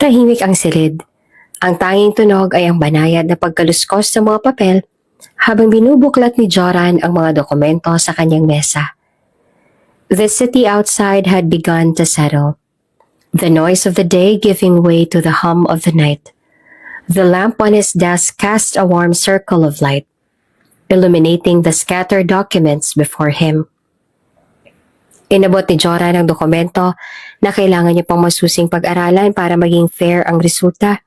Tahimik ang silid. Ang tanging tunog ay ang banayad na pagkaluskos ng mga papel habang binubuklat ni Joran ang mga dokumento sa kanyang mesa. The city outside had begun to settle, the noise of the day giving way to the hum of the night. The lamp on his desk cast a warm circle of light, illuminating the scattered documents before him. Inabot ni Joran ang dokumento na kailangan niya pang masusing pag-aralan para maging fair ang resulta.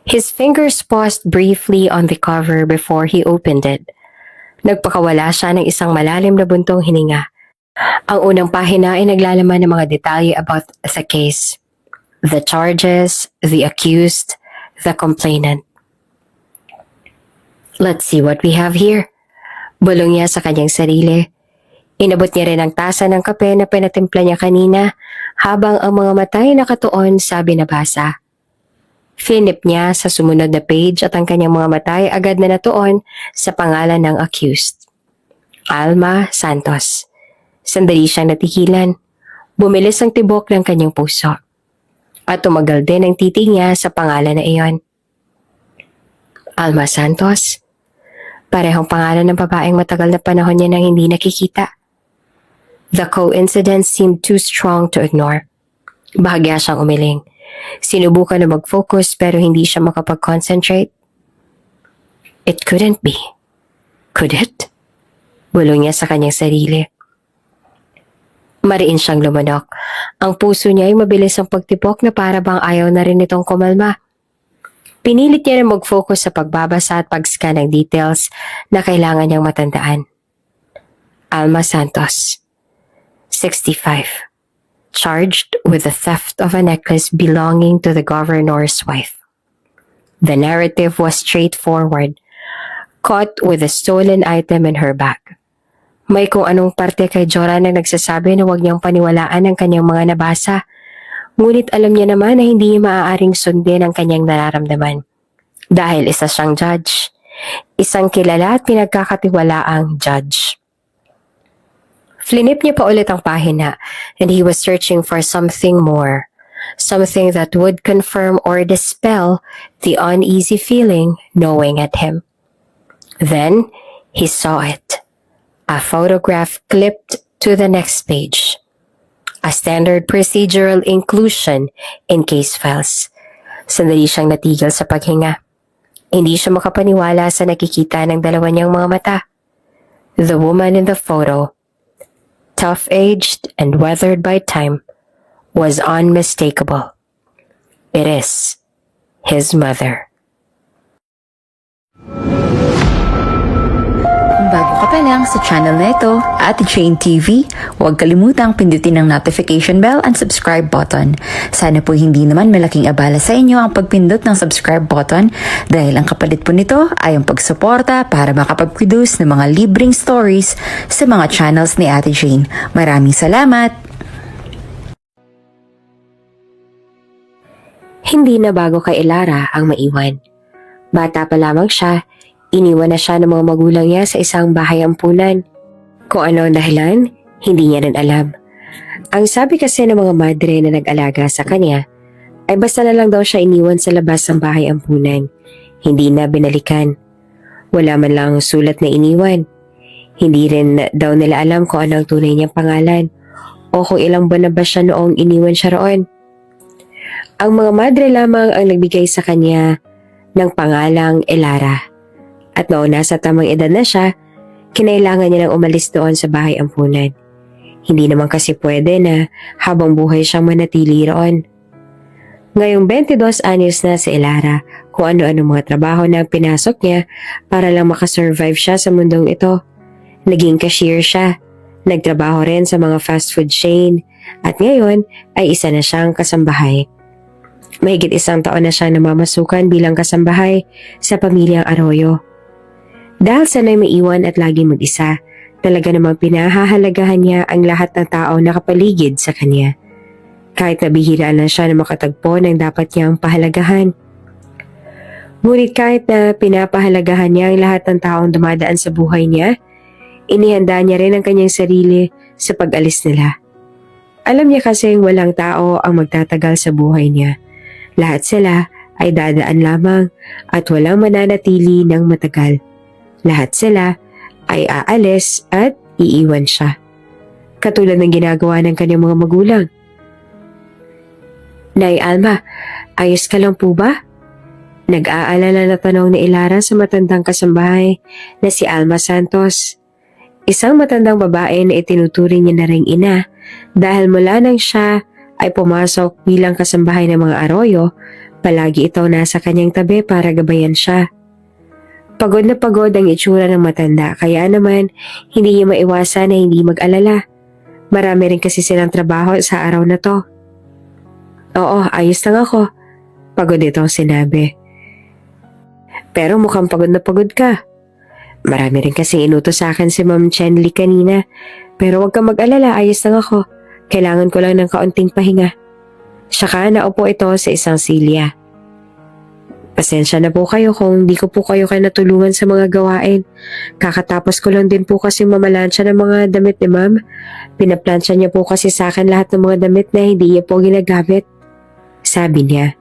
His fingers paused briefly on the cover before he opened it. Nagpakawala siya ng isang malalim na buntong hininga. Ang unang pahina ay naglalaman ng mga detalye about the case. The charges, the accused, the complainant. Let's see what we have here. Bulong niya sa kanyang sarili. Inabot niya rin ang tasa ng kape na pinatimpla niya kanina habang ang mga mata ay nakatuon sa binabasa. Finip niya sa sumunod na page at ang kanyang mga mata ay agad na natuon sa pangalan ng accused. Alma Santos. Sandali siyang natikilan. Bumilis ang tibok ng kanyang puso. At tumagal din ang titig niya sa pangalan na iyon. Alma Santos. Parehong pangalan ng babaeng matagal na panahon niya nang hindi nakikita. The coincidence seemed too strong to ignore. Bahagya siyang umiling. Sinubukan na mag-focus pero hindi siya makapag-concentrate. It couldn't be. Could it? Bulong niya sa kanyang sarili. Mariin siyang lumanok. Ang puso niya ay mabilis ang pagtipok na para bang ayaw na rin itong kumalma. Pinilit niya na mag-focus sa pagbabasa at pag-scan ng details na kailangan niyang matandaan. Alma Santos, 65. Charged with the theft of a necklace belonging to the governor's wife. The narrative was straightforward, caught with a stolen item in her bag. May kung anong parte kay Joran na nagsasabi na huwag niyang paniwalaan ang kanyang mga nabasa, ngunit alam niya naman na hindi niya maaaring sundin ang kanyang nararamdaman. Dahil isa siyang judge, isang kilala at pinagkakatiwalaang judge. Flinip niya pa ulit ang pahina and he was searching for something more, something that would confirm or dispel the uneasy feeling gnawing at him. Then, he saw it. A photograph clipped to the next page. A standard procedural inclusion in case files. Sandali siyang natigil sa paghinga. Hindi siya makapaniwala sa nakikita ng dalawa niyang mga mata. The woman in the photo, tough-aged and weathered by time, was unmistakable. It is his mother. Kung bago ka pa lang sa channel na ito, Ate Jane TV, huwag kalimutang pindutin ang notification bell and subscribe button. Sana po hindi naman malaking abala sa inyo ang pagpindot ng subscribe button dahil ang kapalit po nito ay ang pagsuporta para makapag-produce ng mga libreng stories sa mga channels ni Ate Jane. Maraming salamat! Hindi na bago kay Elara ang maiwan. Bata pa lamang siya, iniwan na siya ng mga magulang niya sa isang bahay ampunan. Kung ano ang dahilan, hindi niya rin alam. Ang sabi kasi ng mga madre na nag-alaga sa kanya, ay basta na lang daw siya iniwan sa labas ng bahay ampunan. Hindi na binalikan. Wala man lang sulat na iniwan. Hindi rin daw nila alam kung ano ang tunay niyang pangalan o kung ilang buwan na ba siya noong iniwan siya roon. Ang mga madre lamang ang nagbigay sa kanya ng pangalang Elara. At noong nasa tamang edad na siya, kinailangan niya nang umalis doon sa bahay ampunan. Hindi naman kasi pwede na habang buhay siyang manatili roon. Ngayong 22 anyos na si Elara, kung ano-ano mga trabaho na pinasok niya para lang makasurvive siya sa mundong ito. Naging cashier siya, nagtrabaho rin sa mga fast food chain, at ngayon ay isa na siyang kasambahay. Mahigit 1 taon na siya namamasukan bilang kasambahay sa pamilyang Arroyo. Dahil sanay maiwan at laging mag-isa, talaga namang pinahahalagahan niya ang lahat ng tao na kapaligid sa kanya. Kahit nabihira na siya na makatagpo ng dapat niyang pahalagahan. Ngunit kahit na pinapahalagahan niya ang lahat ng taong dumadaan sa buhay niya, inihanda niya rin ang kanyang sarili sa pag-alis nila. Alam niya kasing walang tao ang magtatagal sa buhay niya. Lahat sila ay dadaan lamang at walang mananatili ng matagal. Lahat sila ay aalis at iiwan siya. Katulad ng ginagawa ng kanyang mga magulang. Nay Alma, ayos ka lang po ba? Nag-aalala na tanong ni Ilara sa matandang kasambahay na si Alma Santos. Isang matandang babae na itinuturing niya na ring ina dahil mula nang siya ay pumasok bilang kasambahay ng mga Arroyo, palagi ito nasa kanyang tabi para gabayan siya. Pagod na pagod ang itsura ng matanda kaya naman hindi niya maiwasan na hindi mag-alala. Marami rin kasi silang trabaho sa araw na to. Oo, ayos lang ako. Pagod itong sinabi. Pero mukhang pagod na pagod ka. Marami rin kasi inutos sa akin si Ma'am Chenli kanina. Pero huwag kang mag-alala, ayos lang ako. Kailangan ko lang ng kaunting pahinga. Saka naupo ito sa isang silya. Pasensya na po kayo kung di ko po kayo natulungan sa mga gawain. Kakatapos ko lang din po kasi mamalansya ng mga damit ni Ma'am. Pinaplansya niya po kasi sa akin lahat ng mga damit na hindi niya po ginagamit. Sabi niya,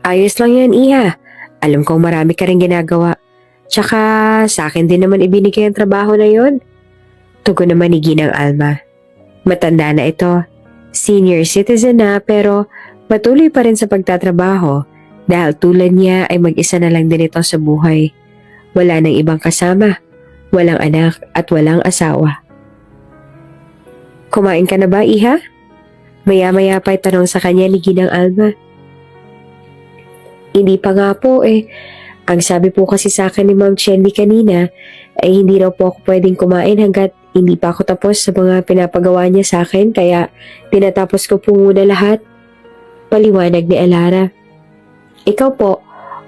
ayos lang yan, Iha. Alam kong marami ka rin ginagawa. Tsaka sa akin din naman ibinigay ang trabaho na yon. Tugon naman ni Ginang Alma. Matanda na ito. Senior citizen na pero patuloy pa rin sa pagtatrabaho dahil tulad niya ay mag-isa na lang din ito sa buhay. Wala nang ibang kasama, walang anak at walang asawa. Kumain ka na ba, Iha? Maya-maya pa tanong sa kanya ni Ginang Alma. Hindi pa nga po eh. Ang sabi po kasi sa akin ni Ma'am Chenli kanina ay hindi raw po ako pwedeng kumain hanggat hindi pa ako tapos sa mga pinapagawa niya sa akin kaya tinatapos ko po muna lahat. Paliwanag ni Ilara. Ikaw po,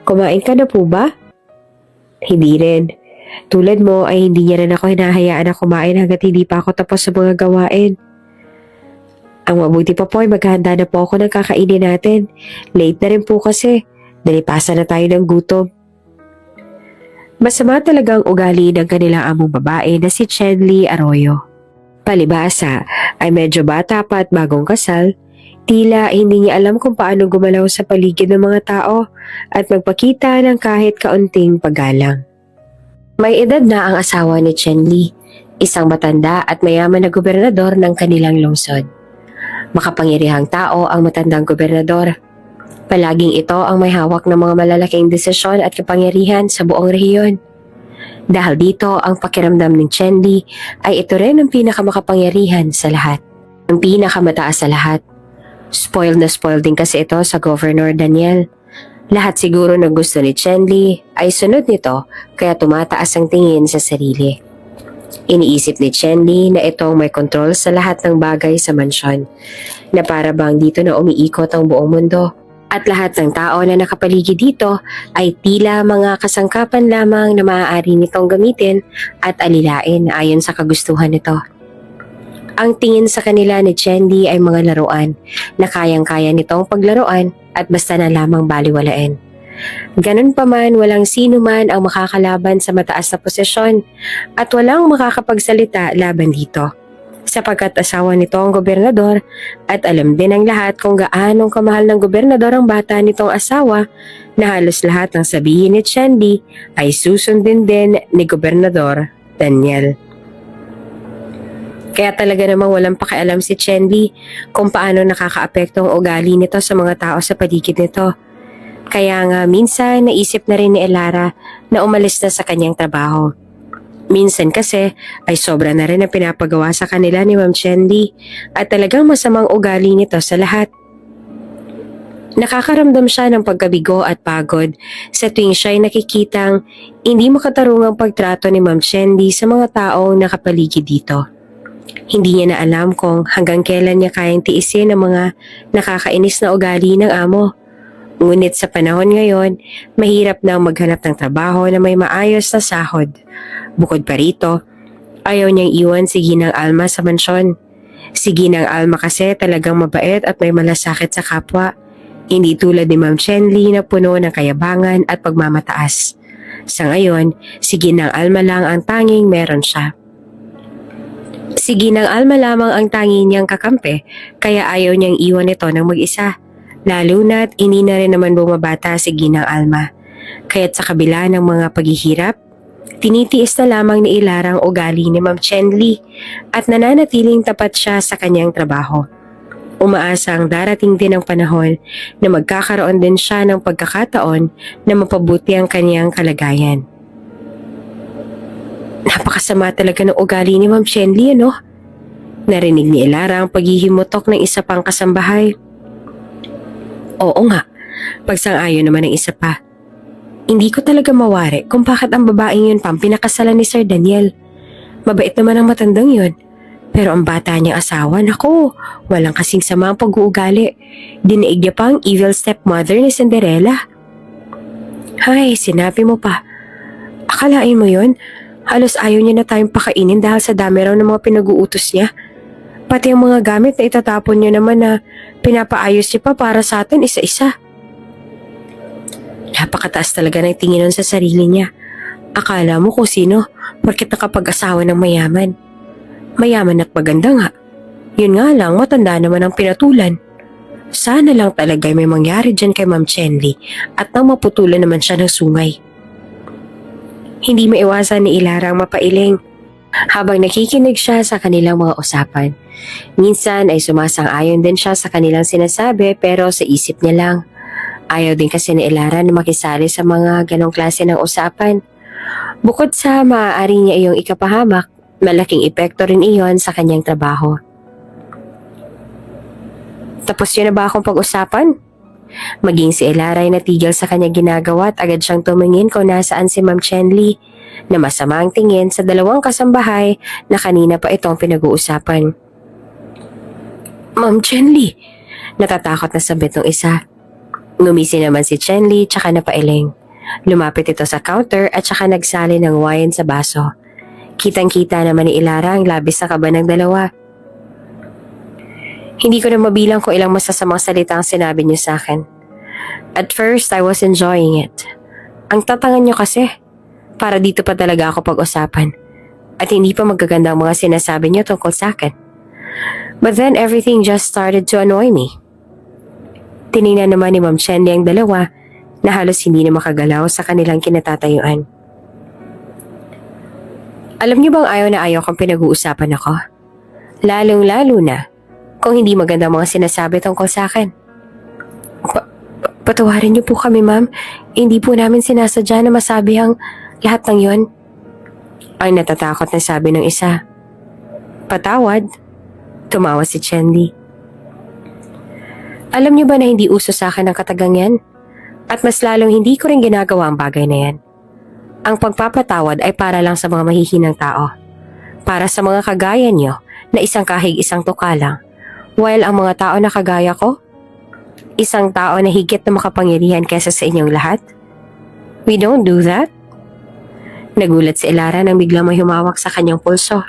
kumain ka na po ba? Hindi rin. Tulad mo ay hindi niya rin ako hinahayaan na kumain hanggat hindi pa ako tapos sa mga gawain. Ang mabuti pa po ay maghahanda na po ako ng kakainin natin. Late na rin po kasi. Nalipasan na tayo ng gutom. Masama talagang ugali ng kanilang among babae na si Chenli Arroyo. Palibhasa ay medyo bata pa at bagong kasal, tila hindi niya alam kung paano gumalaw sa paligid ng mga tao at magpakita ng kahit kaunting paggalang. May edad na ang asawa ni Chenli, isang matanda at mayaman na gobernador ng kanilang lungsod. Makapangyarihang tao ang matandang gobernador. Palaging ito ang may hawak ng mga malalaking desisyon at kapangyarihan sa buong rehiyon. Dahil dito ang pakiramdam ng Chenli ay ito rin ang pinakamakapangyarihan sa lahat. Ang pinakamataas sa lahat. Spoiled na spoiled din kasi ito sa Governor Daniel. Lahat siguro ng gusto ni Chenli ay sunod nito kaya tumataas ang tingin sa sarili. Iniisip ni Chenli na itong may kontrol sa lahat ng bagay sa mansyon, na para bang dito na umiikot ang buong mundo. At lahat ng tao na nakapaligid dito ay tila mga kasangkapan lamang na maaari nitong gamitin at alilain ayon sa kagustuhan nito. Ang tingin sa kanila ni Chenli ay mga laruan na kayang-kaya nitong paglaruan at basta na lamang baliwalain. Ganun pa man, walang sino man ang makakalaban sa mataas na posisyon at walang makakapagsalita laban dito. Sapagkat asawa nito ang gobernador at alam din ng lahat kung gaanong kamahal ng gobernador ang bata nitong asawa na halos lahat ng sabihin ni Chenli ay susundin din ni Gobernador Daniel. Kaya talaga namang walang pakialam si Chenli kung paano nakakaapekto ang ugali nito sa mga tao sa paligid nito. Kaya nga minsan naisip na rin ni Ilara na umalis na sa kanyang trabaho. Minsan kasi ay sobra na rin ang pinapagawa sa kanila ni Ma'am Chenli at talagang masamang ugali nito sa lahat. Nakakaramdam siya ng pagkabigo at pagod sa tuwing siya ay nakikitang hindi makatarungang pagtrato ni Ma'am Chenli sa mga taong nakapaligid dito. Hindi niya na alam kung hanggang kailan niya kayang tiisin ang mga nakakainis na ugali ng amo. Ngunit sa panahon ngayon, mahirap nang maghanap ng trabaho na may maayos na sahod. Bukod pa rito, ayaw niyang iwan si Ginang Alma sa mansyon. Si Ginang Alma kasi talagang mabait at may malasakit sa kapwa. Hindi tulad ni Ma'am Chenli na puno ng kayabangan at pagmamataas. Sa ngayon, si Ginang Alma lang ang tanging meron siya. Si Ginang Alma lamang ang tanging niyang kakampi kaya ayaw niyang iwan ito ng mag-isa. Lalo na't hindi na rin naman bumabata si Ginang Alma. Kaya't sa kabila ng mga paghihirap, tinitiis na lamang ni Ilara ang ugali ni Ma'am Chenli at nananatiling tapat siya sa kanyang trabaho. Umaasa ang darating din ang panahon na magkakaroon din siya ng pagkakataon na mapabuti ang kanyang kalagayan. Napakasama talaga ng ugali ni Ma'am Chenli, ano? Narinig ni Ilara ang paghihimutok ng isa pang kasambahay. Oo nga, pagsang-ayon naman ng isa pa. Hindi ko talaga mawari kung bakit ang babaeng yun pang pinakasalan ni Sir Daniel. Mabait naman ang matandang yun. Pero ang bata niyang asawa, naku, walang kasing sama ang pag-uugali. Dinaig niya pa ang evil stepmother ni Cinderella. Hay, sinabi mo pa. Akalain mo yun? Halos ayaw niya na tayong pakainin dahil sa dami raw ng mga pinag-uutos niya. Pati ang mga gamit na itatapon niya naman na pinapaayos niya pa para sa atin isa-isa. Napakataas talaga ng tingin nun sa sarili niya. Akala mo kung sino, porket nakapag-asawa ng mayaman. Mayaman at maganda nga. Yun nga lang, matanda naman ang pinatulan. Sana lang talaga may mangyari dyan kay Ma'am Chenli at nang maputulan naman siya ng sungay. Hindi maiwasan ni Ilara ang mapailing habang nakikinig siya sa kanilang mga usapan. Minsan ay sumasang-ayon din siya sa kanilang sinasabi pero sa isip niya lang. Ayaw din kasi ni Ilara na makisali sa mga ganong klase ng usapan. Bukod sa maaari niya iyong ikapahamak, malaking epekto rin iyon sa kanyang trabaho. Tapos yun na ba akong pag-usapan? Maging si Ilara ay natigil sa kanyang ginagawa at agad siyang tumingin kung nasaan si Ma'am Chenli na masama ang tingin sa dalawang kasambahay na kanina pa itong pinag-uusapan. Ma'am Chenli, natatakot na sabit ng isa. Ngumisi naman si Chenli tsaka napailing. Lumapit ito sa counter at tsaka nagsali ng wine sa baso. Kitang-kita naman ni Ilara ang labis na kaba ng dalawa. Hindi ko na mabilang kung ilang masasamang salita ang sinabi niyo sa akin. At first, I was enjoying it. Ang tatangan niyo kasi, para dito pa talaga ako pag-usapan. At hindi pa magaganda ang mga sinasabi niyo tungkol sa akin. But then everything just started to annoy me. Tiningnan naman ni Ma'am Chenli ang dalawa na halos hindi na makagalaw sa kanilang kinatatayuan. Alam niyo bang ayaw na ayaw kung pinag-uusapan ako? Lalong-lalo na kung hindi maganda mga sinasabi tungkol sa akin. Patawarin niyo po kami, ma'am. Hindi po namin sinasadya na masabi ang lahat ng yon. Ang natatakot na sabi ng isa. Patawad? Tumawa si Chenli. Alam niyo ba na hindi uso sa akin ang katagang yan? At mas lalong hindi ko rin ginagawa ang bagay na yan. Ang pagpapatawad ay para lang sa mga mahihinang tao. Para sa mga kagaya niyo na isang kahig isang tuka lang. While ang mga tao na kagaya ko, isang tao na higit na makapangyarihan kaysa sa inyong lahat. We don't do that. Nagulat si Ilara nang biglang may humawak sa kanyang pulso.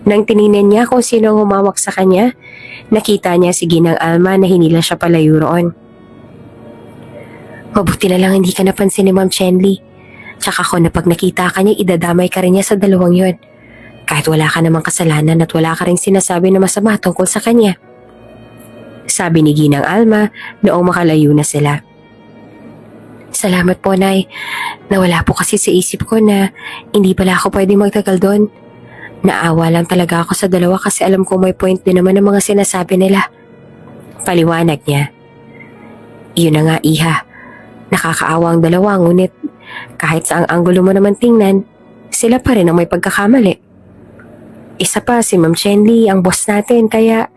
Nang tiningnan niya kung sino ang humawak sa kanya, nakita niya si Ginang Alma na hinila siya palayo roon. Mabuti na lang hindi ka napansin ni Ma'am Chenli. Tsaka ko na pag nakita ka niya, idadamay ka rin niya sa dalawang yon. Kahit wala ka namang kasalanan at wala ka rin sinasabi na masama tungkol sa kanya. Sabi ni Ginang Alma noong makalayo na sila. Salamat po, Nay. Nawala po kasi sa isip ko na hindi pala ako pwede magtagal doon. Naawa lang talaga ako sa dalawa kasi alam ko may point din naman ang mga sinasabi nila. Paliwanag niya. Iyon na nga, Iha. Nakakaawa ang dalawa, ngunit kahit sa ang anggulo mo naman tingnan, sila pa rin ang may pagkakamali. Isa pa si Ma'am Chenli, ang boss natin, kaya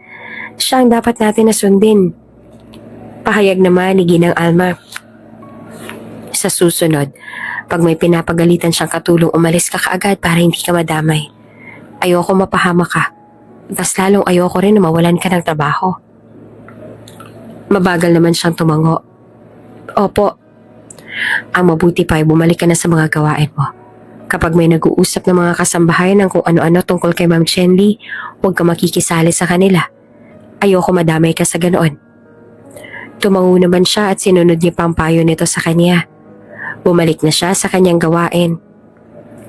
siya ang dapat natin nasundin. Pahayag naman ni Ginang Alma. Sa susunod, pag may pinapagalitan siyang katulong, umalis ka kaagad para hindi ka madamay. Ayoko mapahama ka. Tas lalong ayoko rin na mawalan ka ng trabaho. Mabagal naman siyang tumango. Opo. Ang mabuti pa ay bumalik ka na sa mga gawain mo. Kapag may nag-uusap ng mga kasambahay ng kung ano-ano tungkol kay Ma'am Chenli, huwag ka makikisali sa kanila. Ayoko madamay ka sa ganoon. Tumango naman siya at sinunod niya pang payo nito sa kanya. Bumalik na siya sa kanyang gawain.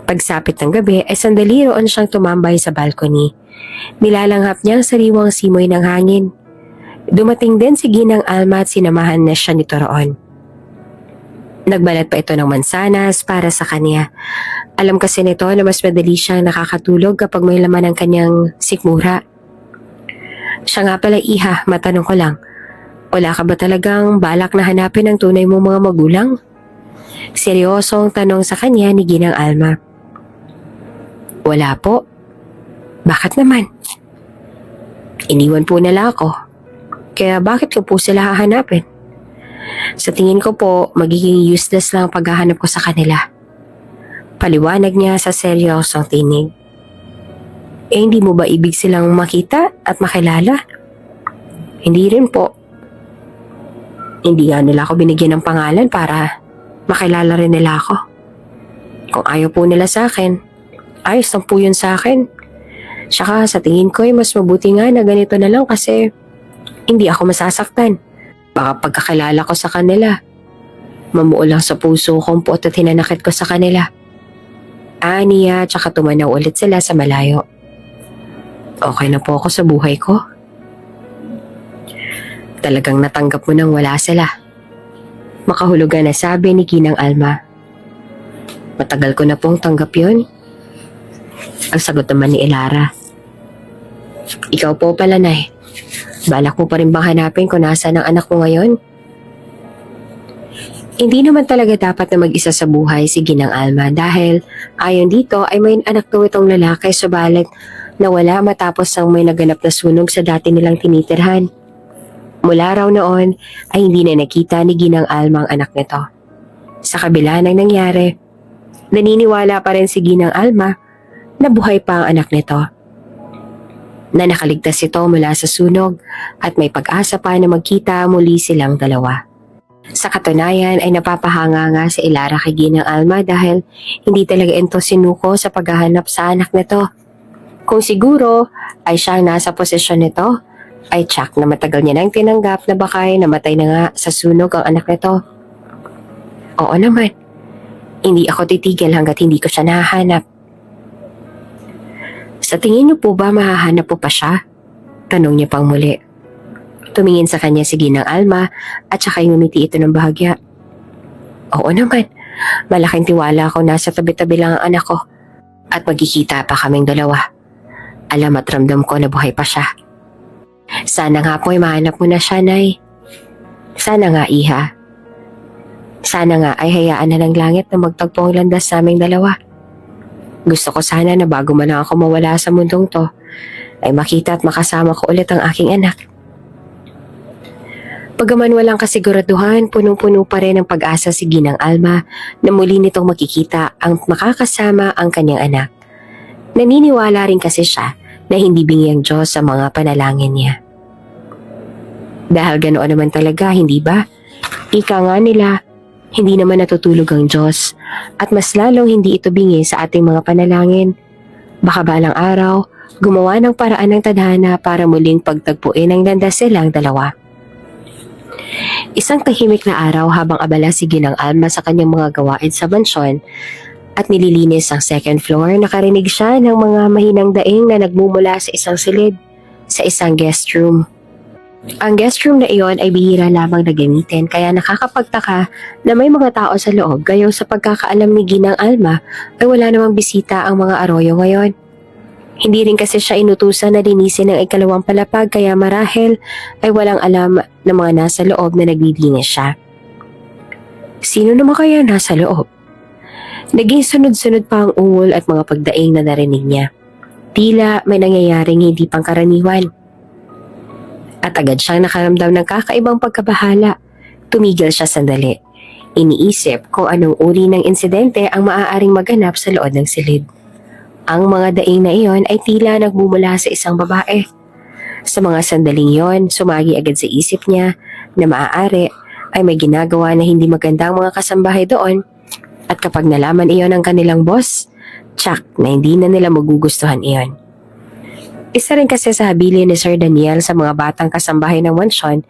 Pagsapit ng gabi ay sandali roon siyang tumambay sa balcony. Nilalanghap niya ang sariwang simoy ng hangin. Dumating din si Ginang Alma at sinamahan na siya nito roon. Nagbalat pa ito ng mansanas para sa kanya. Alam kasi nito na mas madali siyang nakakatulog kapag may laman ang kanyang sikmura. Siya nga pala, Iha, matanong ko lang. Wala ka ba talagang balak na hanapin ang tunay mong mga magulang? Seryosong tanong sa kanya ni Ginang Alma. Wala po. Bakit naman? Iniwan po nila ako. Kaya bakit ko po sila hahanapin? Sa tingin ko po, magiging useless lang ang paghahanap ko sa kanila. Paliwanag niya sa seryosong tinig. Hindi mo ba ibig silang makita at makilala? Hindi rin po. Hindi nga nila ako binigyan ng pangalan para makilala rin nila ako. Kung ayaw po nila sa akin, ayos lang po yun sa akin. Tsaka sa tingin ko mas mabuti nga na ganito na lang kasi hindi ako masasaktan. Baka pagkakilala ko sa kanila, mamuo lang sa puso kong puot at hinanakit ko sa kanila. Niya, tsaka tumanaw ulit sila sa malayo. Okay na po ako sa buhay ko. Talagang natanggap mo nang wala sila. Makahulugan na sabi ni Ginang Alma. Matagal ko na pong tanggap yun. Ang sagot naman ni Elara. Ikaw po pala, Nay. Balak mo pa rin bang hanapin kung nasaan ang anak mo ngayon? Hindi naman talaga dapat na mag-isa sa buhay si Ginang Alma dahil ayon dito ay may anak daw itong lalaki subalit nawala matapos ang may naganap na sunog sa dati nilang tinitirhan. Mula raw noon ay hindi na nakita ni Ginang Alma ang anak nito. Sa kabila ng nangyari, naniniwala pa rin si Ginang Alma na buhay pa ang anak nito. Na nakaligtas ito mula sa sunog at may pag-asa pa na magkita muli silang dalawa. Sa katunayan ay napapahanga nga si Elara kay Ginang Alma dahil hindi talaga ito sinuko sa paghahanap sa anak nito. Kung siguro ay siya ang nasa posisyon nito, ay tsak na matagal niya nang tinanggap na baka ay namatay na nga sa sunog ang anak nito. Oo naman, hindi ako titigil hanggat hindi ko siya nahahanap. Sa tingin niyo po ba mahahanap po pa siya? Tanong niya pang muli. Tumingin sa kanya si Ginang Alma at saka ngumiti ito ng bahagya. Oo naman, malaking tiwala ako nasa tabi-tabi lang ang anak ko at magkikita pa kaming dalawa. Alam at ramdam ko na buhay pa siya. Sana nga po ay mahanap mo na siya, Nay. Sana nga, Iha. Sana nga ay hayaan na ng langit na magtagpo ang landas sa aming dalawa. Gusto ko sana na bago man lang ako mawala sa mundong to, ay makita at makasama ko ulit ang aking anak. Pagaman walang kasiguraduhan, punong-puno pa rin ang pag-asa si Ginang Alma na muli nitong makikita ang makakasama ang kanyang anak. Naniniwala rin kasi siya na hindi bingi ang Diyos sa mga panalangin niya. Dahil ganoon naman talaga, hindi ba? Ika nga nila, hindi naman natutulog ang Diyos at mas lalong hindi ito bingi sa ating mga panalangin. Baka balang araw, gumawa ng paraan ng tadhana para muling pagtagpuin ang landas silang dalawa. Isang tahimik na araw habang abala si Ginang Alma sa kanyang mga gawain sa mansyon at nililinis ang second floor, nakarinig siya ng mga mahinang daing na nagmumula sa isang silid sa isang guest room. Ang guest room na iyon ay bihira lamang na gamitin kaya nakakapagtaka na may mga tao sa loob gayon sa pagkakaalam ni Ginang Alma ay wala namang bisita ang mga Arroyo ngayon. Hindi rin kasi siya inutusan na linisin ang ikalawang palapag kaya marahil ay walang alam ng mga nasa loob na naglilinis siya. Sino naman kaya nasa loob? Naging sunod-sunod pa ang ungol at mga pagdaing na narinig niya. Tila may nangyayaring hindi pangkaraniwan. At agad siyang nakaramdam ng kakaibang pagkabahala. Tumigil siya sandali. Iniisip kung anong uri ng insidente ang maaaring maganap sa loob ng silid. Ang mga daing na iyon ay tila nagmumula sa isang babae. Sa mga sandaling iyon, sumagi agad sa isip niya na maaari ay may ginagawa na hindi magandang mga kasambahay doon at kapag nalaman iyon ng kanilang boss, tsak na hindi na nila magugustuhan iyon. Isa rin kasi sa habilin ni Sir Daniel sa mga batang kasambahay ng mansyon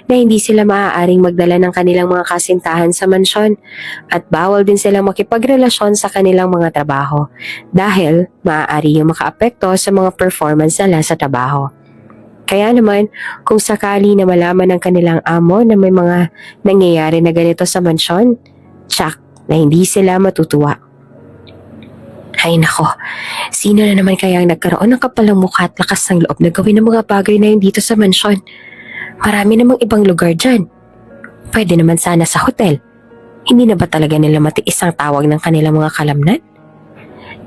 na hindi sila maaaring magdala ng kanilang mga kasintahan sa mansyon at bawal din silang makipagrelasyon sa kanilang mga trabaho dahil maaari yung makaapekto sa mga performance nila sa trabaho. Kaya naman, kung sakali na malaman ng kanilang amo na may mga nangyayari na ganito sa mansyon, tsak na hindi sila matutuwa. Ay nako, sino na naman kaya ang nagkaroon ng kapalang mukha at lakas ng loob na gawin ng mga bagay na yun dito sa mansyon? Marami namang ibang lugar dyan. Pwede naman sana sa hotel. Hindi na ba talaga nila matiis ang tawag ng kanilang mga kalamnan?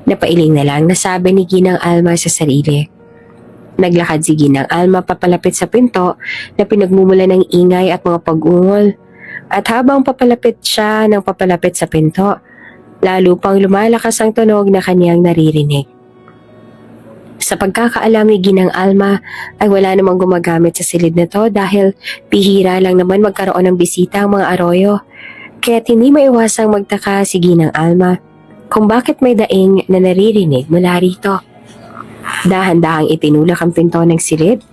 Napailing na lang nasabi ni Ginang Alma sa sarili. Naglakad si Ginang Alma papalapit sa pinto na pinagmumula ng ingay at mga pag-ungol. At habang papalapit siya ng papalapit sa pinto, lalo pang lumalakas ang tunog na kanyang naririnig. Sa pagkakaalam ni Ginang Alma ay wala namang gumagamit sa silid na to dahil bihira lang naman magkaroon ng bisita ang mga Arroyo. Kaya't hindi maiwasang magtaka si Ginang Alma kung bakit may daing na naririnig mula rito. Dahan-dahang itinulak ang pinto ng silid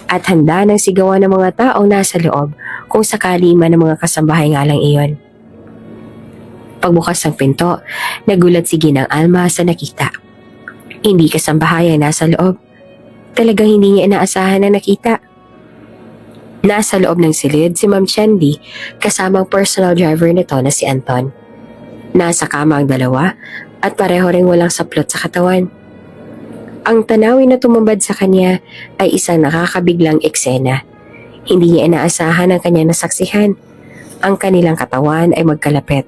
at handa ng sigawan ng mga taong nasa loob kung sakali man ang mga kasambahay nga lang iyon. Pagbukas ng pinto, nagulat si Ginang Alma sa nakita. Hindi kasambahay ang nasa loob. Talagang hindi niya inaasahan na nakita. Nasa loob ng silid si Ma'am Chendi kasamang personal driver nito na si Anton. Nasa kama ang dalawa at pareho ring walang saplot sa katawan. Ang tanawin na tumambad sa kanya ay isang nakakabiglang eksena. Hindi niya inaasahan ang kanyang nasaksihan. Ang kanilang katawan ay magkalapit.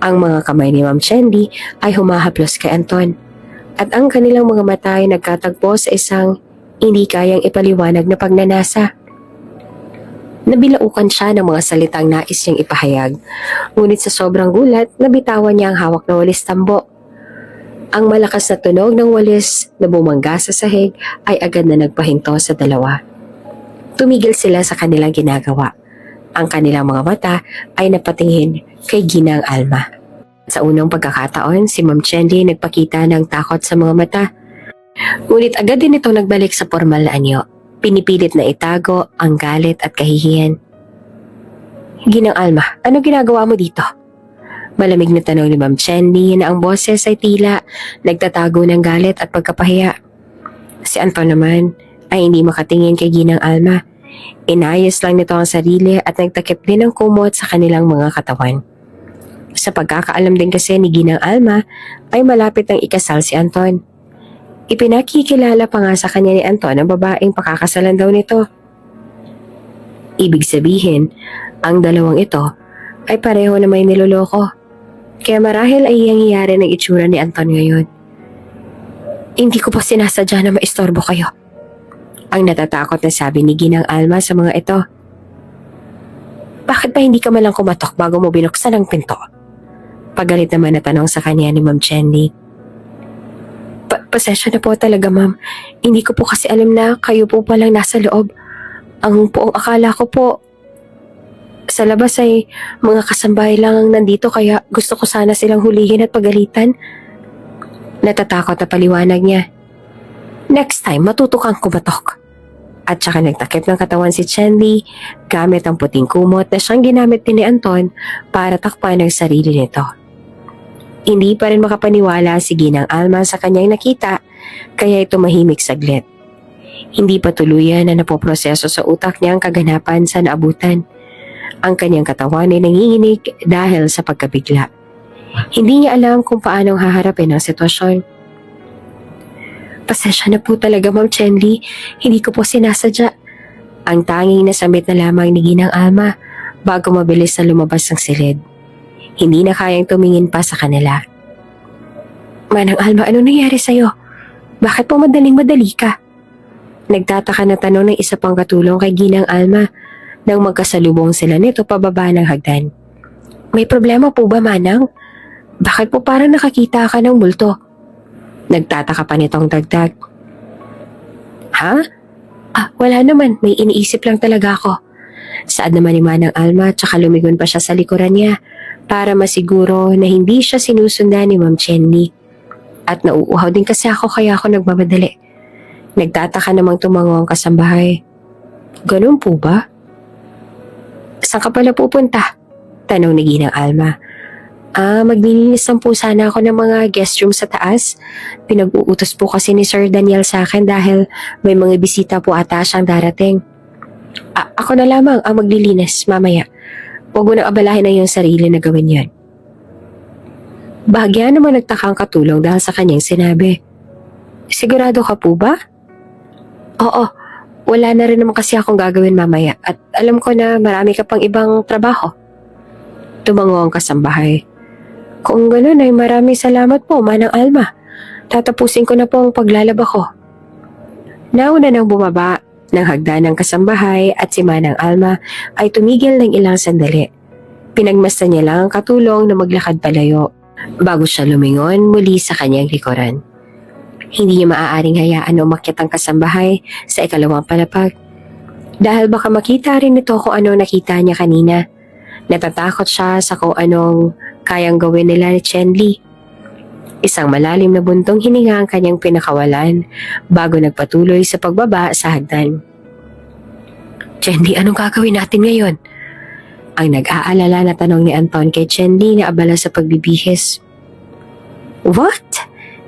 Ang mga kamay ni Ma'am Chendi ay humahaplos kay Anton. At ang kanilang mga mata ay nagkatagpo sa isang hindi kayang ipaliwanag na pagnanasa. Nabilaukan siya ng mga salitang nais niyang ipahayag. Ngunit sa sobrang gulat, nabitawan niya ang hawak na walis tambo. Ang malakas na tunog ng walis na bumangga sa sahig ay agad na nagpahinto sa dalawa. Tumigil sila sa kanilang ginagawa. Ang kanilang mga mata ay napatingin kay Ginang Alma. Sa unang pagkakataon, si Ma'am Chendi nagpakita ng takot sa mga mata. Ngunit agad din ito nagbalik sa formal na anyo. Pinipilit na itago ang galit at kahihiyan. Ginang Alma, ano ginagawa mo dito? Malamig na tanong ni Ma'am Chendi na ang boses ay tila nagtatago ng galit at pagkapahiya. Si Anton naman ay hindi makatingin kay Ginang Alma. Inayos lang nito ang sarili at nagtakip din ng kumot sa kanilang mga katawan. Sa pagkakaalam din kasi ni Ginang Alma ay malapit ang ikasal si Anton. Ipinakikilala pa nga sa kanya ni Anton ang babaeng pakakasalan daw nito. Ibig sabihin, ang dalawang ito ay pareho na may niloloko. Kaya marahil ay nangyayari ng itsura ni Anton ngayon. Hindi ko pa sinasadya na maistorbo kayo. Ang natatakot na sabi ni Ginang Alma sa mga ito. Bakit pa hindi ka malang kumatok bago mo binuksan ang pinto? Pagalit naman na tanong sa kanya ni Ma'am Chendi. Pasensya na po talaga, ma'am. Hindi ko po kasi alam na kayo po palang nasa loob. Ang poong akala ko po sa labas ay mga kasambahay lang ang nandito kaya gusto ko sana silang hulihin at pagalitan. Natatakot na paliwanag niya. Next time, matuto kang kumatok. At saka nagtakip ng katawan si Chendi gamit ang puting kumot na siyang ginamit din ni Anton para takpan ang sarili nito. Hindi pa rin makapaniwala si Ginang Alma sa kanyang nakita kaya ito mahimik saglit. Hindi pa tuluyan na napoproseso sa utak niya ang kaganapan sa naabutan. Ang kanyang katawan ay nanginginig dahil sa pagkabigla. Hindi niya alam kung paanong haharapin ang sitwasyon. Pasensya na po talaga, Ma'am Chendi. Hindi ko po sinasadya. Ang tanging nasamit na lamang ni Ginang Alma bago mabilis na lumabas ng silid. Hindi na kayang tumingin pa sa kanila. Manang Alma, ano nangyari sa'yo? Bakit po madaling-madali ka? Nagtataka na tanong ng isa pang katulong kay Ginang Alma nang magkasalubong sila nito pababa ng hagdan. May problema po ba, Manang? Bakit po parang nakakita ka ng multo? Nagtataka pa nitong dagdag. Ha? Wala naman. May iniisip lang talaga ako. Saad naman ni Manang Alma tsaka lumigon pa siya sa likuran niya para masiguro na hindi siya sinusundan ni Ma'am Chendi. At nauuhaw din kasi ako kaya ako nagmamadali. Nagtataka namang tumango ang kasambahay. Ganun po ba? Saan ka pala pupunta? Tanong ni Ginang Alma. Maglilinis lang po sana ako ng mga guest room sa taas. Pinag-uutos po kasi ni Sir Daniel sa akin dahil may mga bisita po ata siyang darating. Ako na lamang ang maglilinis mamaya. Huwag mo nang abalahin na yung sarili na gawin yan. Bahagya naman nagtakang katulong dahil sa kanyang sinabi. Sigurado ka po ba? Oo, wala na rin naman kasi akong gagawin mamaya at alam ko na marami ka pang ibang trabaho. Tumango ang kasambahay. Kung gano'n ay maraming salamat po, Manang Alma. Tatapusin ko na po ang paglalaba ko. Nauna nang bumaba ng hagdan ng kasambahay at si Manang Alma ay tumigil ng ilang sandali. Pinagmasdan niya lang ang katulong na maglakad palayo bago siya lumingon muli sa kanyang likuran. Hindi niya maaaring hayaan na umakyat ang kasambahay sa ikalawang palapag. Dahil baka makita rin nito kung ano nakita niya kanina. Natatakot siya sa kung anong kayang gawin nila ni Chenli. Isang malalim na buntong hininga ang kanyang pinakawalan bago nagpatuloy sa pagbaba sa hagdan. Chenli, anong gagawin natin ngayon? Ang nag-aalala na tanong ni Anton kay Chenli na abala sa pagbibihis. What?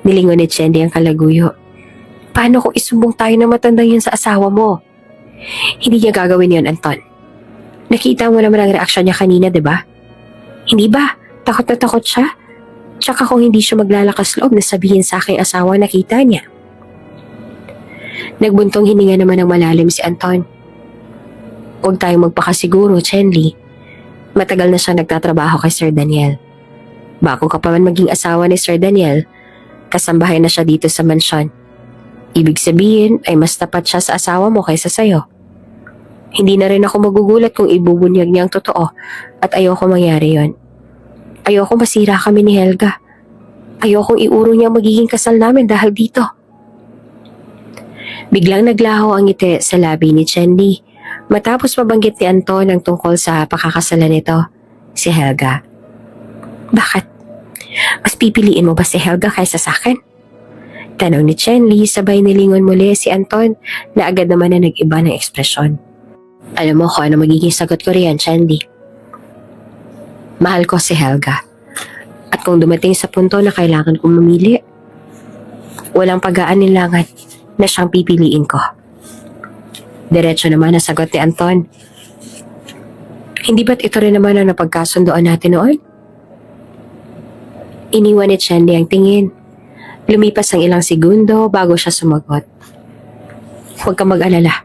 Nilingon ni Chenli ang kalaguyo. Paano kung isumbong tayo na matandang yun sa asawa mo? Hindi niya gagawin yun, Anton. Nakita mo naman ang reaksyon niya kanina, di ba? Hindi ba? Takot na takot siya? Tsaka kung hindi siya maglalakas loob na sabihin sa aking asawa nakita niya. Nagbuntong hininga naman ng malalim si Anton. Huwag tayong magpakasiguro, Chenli. Matagal na siyang nagtatrabaho kay Sir Daniel. Bago ka pa man maging asawa ni Sir Daniel, kasambahay na siya dito sa mansyon. Ibig sabihin ay mas tapat siya sa asawa mo kaysa sayo. Hindi na rin ako magugulat kung ibubunyag niya ang totoo at ayoko mangyari yon. Ayoko masira kami ni Helga. Ayokong iuro niya magiging kasal namin dahil dito. Biglang naglaho ang ngiti sa labi ni Chenli matapos mabanggit ni Anton ang tungkol sa pakakasalan nito, si Helga. Bakit? Mas pipiliin mo ba si Helga kaysa sa akin? Tanong ni Chenli sabay nilingon muli si Anton na agad naman na nag-iba ng ekspresyon. Alam mo kung ano magiging sagot ko riyan, Chenli. Mahal ko si Helga. At kung dumating sa punto na kailangan kong mamili, walang pag-aanilangan na siyang pipiliin ko. Diretso naman ang sagot ni Anton. Hindi ba't ito rin naman ang napagkasundoan natin noon? Iniwan ni Chenli ang tingin. Lumipas ang ilang segundo bago siya sumagot. Huwag kang mag-alala.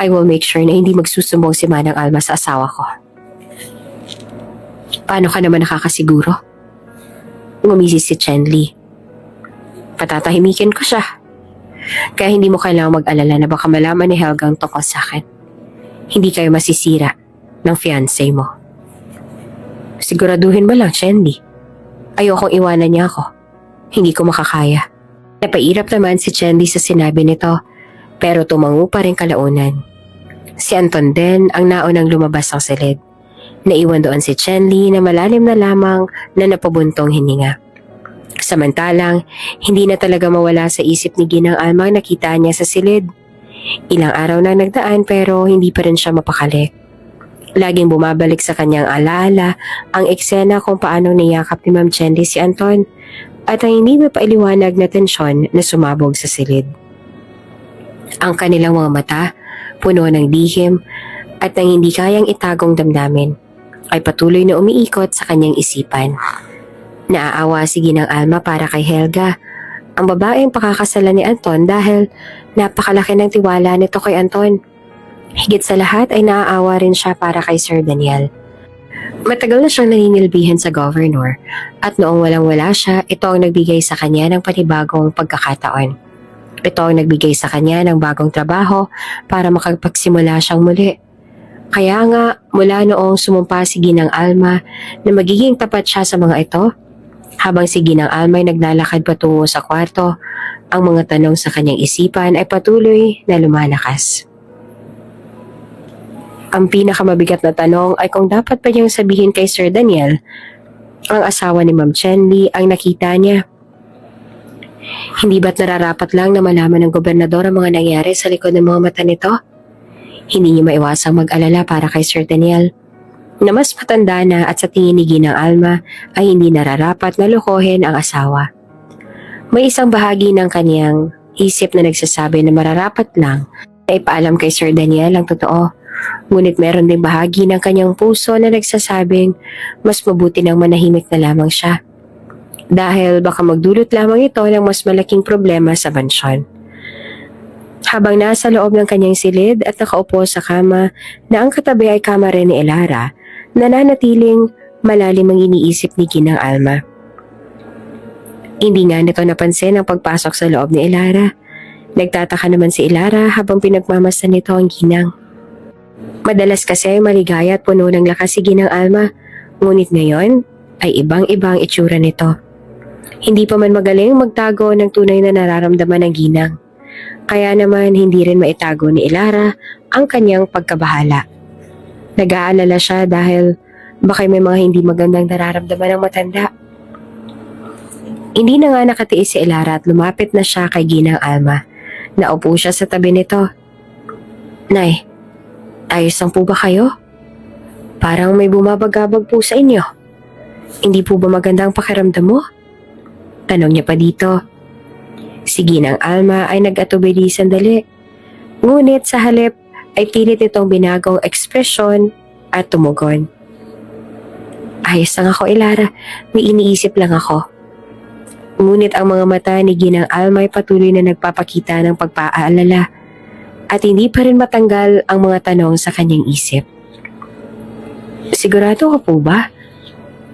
I will make sure na hindi magsusumbong si Manang Alma sa asawa ko. Paano ka naman nakakasiguro? Ngumisi si Chenli. Patatahimikin ko siya. Kaya hindi mo kailangang mag-alala na baka malaman ni Helga ang tungkol sa akin. Hindi kayo masisira ng fiancé mo. Siguraduhin mo lang, Chenli. Ayokong iwanan niya ako. Hindi ko makakaya. Napairap naman si Chenli sa sinabi nito, pero tumango pa rin kalaunan. Si Anton din ang naunang lumabas ng silid. Naiwan doon si Chenli na malalim na lamang na napabuntong hininga. Samantalang, hindi na talaga mawala sa isip ni Ginang Alma ang nakita niya sa silid. Ilang araw na nagdaan pero hindi pa rin siya mapakali. Laging bumabalik sa kanyang alaala ang eksena kung paano niyakap ni Ma'am Chenli si Anton at ang hindi mapailiwanag na tensyon na sumabog sa silid. Ang kanilang mga mata, puno ng lihim at ang hindi kayang itagong damdamin, ay patuloy na umiikot sa kanyang isipan. Naaawa si Ginang Alma para kay Helga, ang babaeng pakakasalan ni Anton dahil napakalaki ng tiwala nito kay Anton. Higit sa lahat ay naaawa rin siya para kay Sir Daniel. Matagal na siyang naninilbihan sa governor at noong walang-wala siya, ito ang nagbigay sa kanya ng panibagong pagkakataon. Ito ang nagbigay sa kanya ng bagong trabaho para makapagsimula siyang muli. Kaya nga, mula noong sumumpa si Ginang Alma na magiging tapat siya sa mga ito, habang si Ginang Alma ay naglalakad patungo sa kwarto, ang mga tanong sa kanyang isipan ay patuloy na lumalakas. Ang pinakamabigat na tanong ay kung dapat pa niyang sabihin kay Sir Daniel, ang asawa ni Ma'am Chenli ang nakita niya. Hindi ba't nararapat lang na malaman ng gobernador ang mga nangyari sa likod ng mga mata nito? Hindi niya maiwasang mag-alala para kay Sir Daniel. na mas matanda na at sa tingin ni Ginang Alma ay hindi nararapat na lokohin ang asawa. May isang bahagi ng kanyang isip na nagsasabi na mararapat lang na ipaalam kay Sir Daniel ang totoo. Ngunit meron ding bahagi ng kanyang puso na nagsasabing mas mabuti nang manahimik na lamang siya. Dahil baka magdulot lamang ito ng mas malaking problema sa mansyon. Habang nasa loob ng kanyang silid at nakaupo sa kama na ang katabi ay kama rin ni Elara, nananatiling malalim ang iniisip ni Ginang Alma. Hindi nga nito napansin ang pagpasok sa loob ni Elara. Nagtataka naman si Elara habang pinagmamasdan nito ang ginang. Madalas kasi ay maligaya at puno ng lakas si Ginang Alma, ngunit ngayon ay ibang-ibang itsura nito. Hindi pa man magaling magtago ng tunay na nararamdaman ng ginang. Kaya naman hindi rin maitago ni Elara ang kanyang pagkabahala. Nag-aalala siya dahil baka may mga hindi magandang nararamdaman ng matanda. Hindi na nga nakatiis si Elara at lumapit na siya kay Ginang Alma. Naupo siya sa tabi nito. Nay, ayos lang po ba kayo? Parang may bumabagabag po sa inyo. Hindi po ba maganda ang pakiramdam mo? Tanong niya pa dito. Si Ginang Alma ay nag-atubili sandali. Ngunit sa halip ay pilit itong binagong ekspresyon at tumugon. Ayos lang ako, Elara. May iniisip lang ako. Ngunit ang mga mata ni Ginang Alma ay patuloy na nagpapakita ng pagpaalala at hindi pa rin matanggal ang mga tanong sa kanyang isip. Sigurado ka po ba?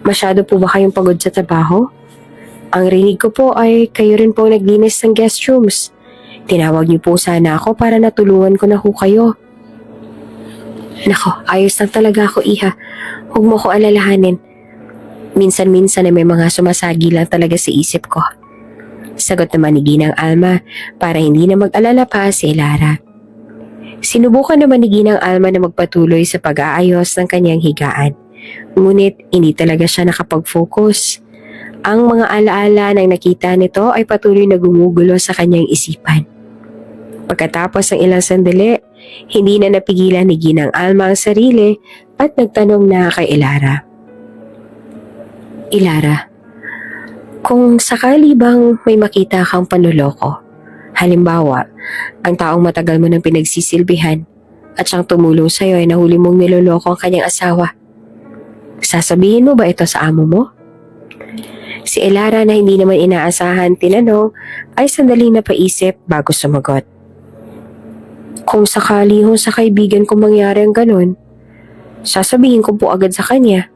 Masyado po ba kayong pagod sa trabaho? Ang rinig ko po ay kayo rin po naglinis ng guest rooms. Tinawag niyo po sana ako para natulungan ko na ho kayo. Nako, ayos lang talaga ako, Iha. Huwag mo ko alalahanin. Minsan-minsan ay may mga sumasagi lang talaga sa isip ko. Sagot naman ni Ginang Alma para hindi na mag-alala pa si Elara. Sinubukan naman ni Ginang Alma na magpatuloy sa pag-aayos ng kanyang higaan. Ngunit hindi talaga siya nakapag-focus. Ang mga alaala ng nakita nito ay patuloy na gumugulo sa kanyang isipan. Pagkatapos ng ilang sandali, hindi na napigilan ni Ginang Alma ang sarili at nagtanong na kay Elara. Elara, kung sakali bang may makita kang panloloko, halimbawa, ang taong matagal mo nang pinagsisilbihan at siyang tumulong sa'yo ay nahuli mong niloloko ang kanyang asawa, sasabihin mo ba ito sa amo mo? Si Elara na hindi naman inaasahan tinanong ay sandali na paisip bago sumagot. Kung sakali ho sa kaibigan ko mangyari ang ganon, sasabihin ko po agad sa kanya.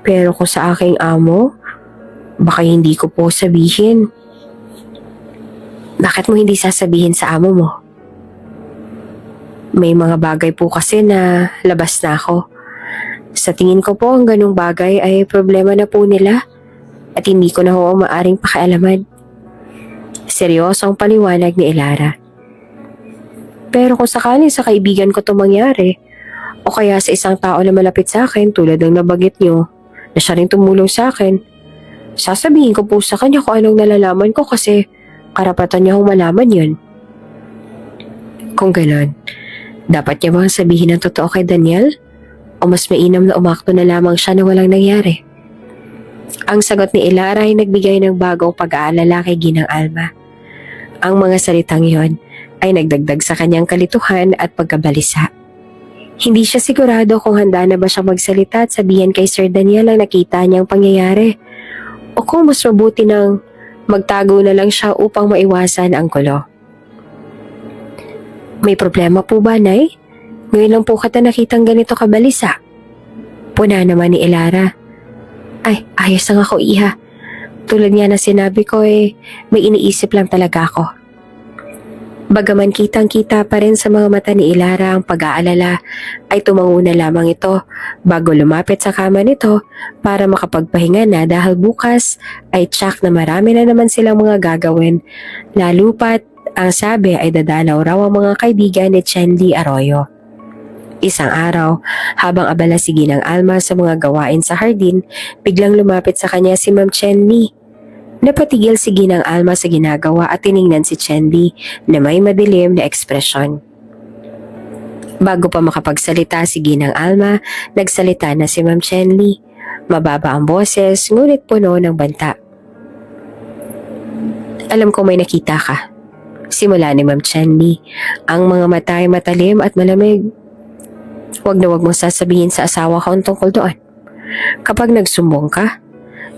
Pero kung sa aking amo, baka hindi ko po sabihin. Bakit mo hindi sasabihin sa amo mo? May mga bagay po kasi na labas na ako. Sa tingin ko po ang ganong bagay ay problema na po nila. At hindi ko na ho maaring pakialaman. Seryoso ang paliwanag ni Elara. Pero kung sakali sa kaibigan ko ito mangyari, o kaya sa isang tao na malapit sa akin tulad ng nabagit niyo, na siya rin tumulong sa akin, sasabihin ko po sa kanya kung anong nalalaman ko kasi karapatan niya hong malaman yun. Kung ganon, dapat niya bang sabihin ang totoo kay Daniel? O mas mainam na umakto na lamang siya na walang nangyari? Ang sagot ni Elara ay nagbigay ng bagong pag-aalala kay Ginang Alma. Ang mga salitang yon ay nagdagdag sa kanyang kalituhan at pagkabalisa. Hindi siya sigurado kung handa na ba siya magsalita at sabihin kay Sir Daniel ang nakita niyang pangyayari o kung mas mabuti nang magtago na lang siya upang maiwasan ang gulo. May problema po ba, Nay? Ngayon lang po kita nakitang ganito kabalisa. Puna naman ni Elara. Ay, ayos lang ako, Iha. Tulad nga na sinabi ko may iniisip lang talaga ako. Bagaman kitang-kita pa rin sa mga mata ni Elara ang pag-aalala, ay tumango na lamang ito bago lumapit sa kama nito para makapagpahinga na dahil bukas ay tsak na marami na naman silang mga gagawin, lalo pat ang sabi ay dadalaw raw ang mga kaibigan ni Chendy Arroyo. Isang araw, habang abala si Ginang Alma sa mga gawain sa hardin, biglang lumapit sa kanya si Ma'am Chendy. Napatigil si Ginang Alma sa ginagawa at tiningnan si Chendy na may madilim na ekspresyon. Bago pa makapagsalita si Ginang Alma, nagsalita na si Ma'am Chenly. Mababa ang boses, ngunit puno ng banta. Alam ko may nakita ka. Simula ni Ma'am Chenly. Ang mga mata ay matalim at malamig. Huwag na huwag mong sasabihin sa asawa ko ang tungkol doon. Kapag nagsumbong ka,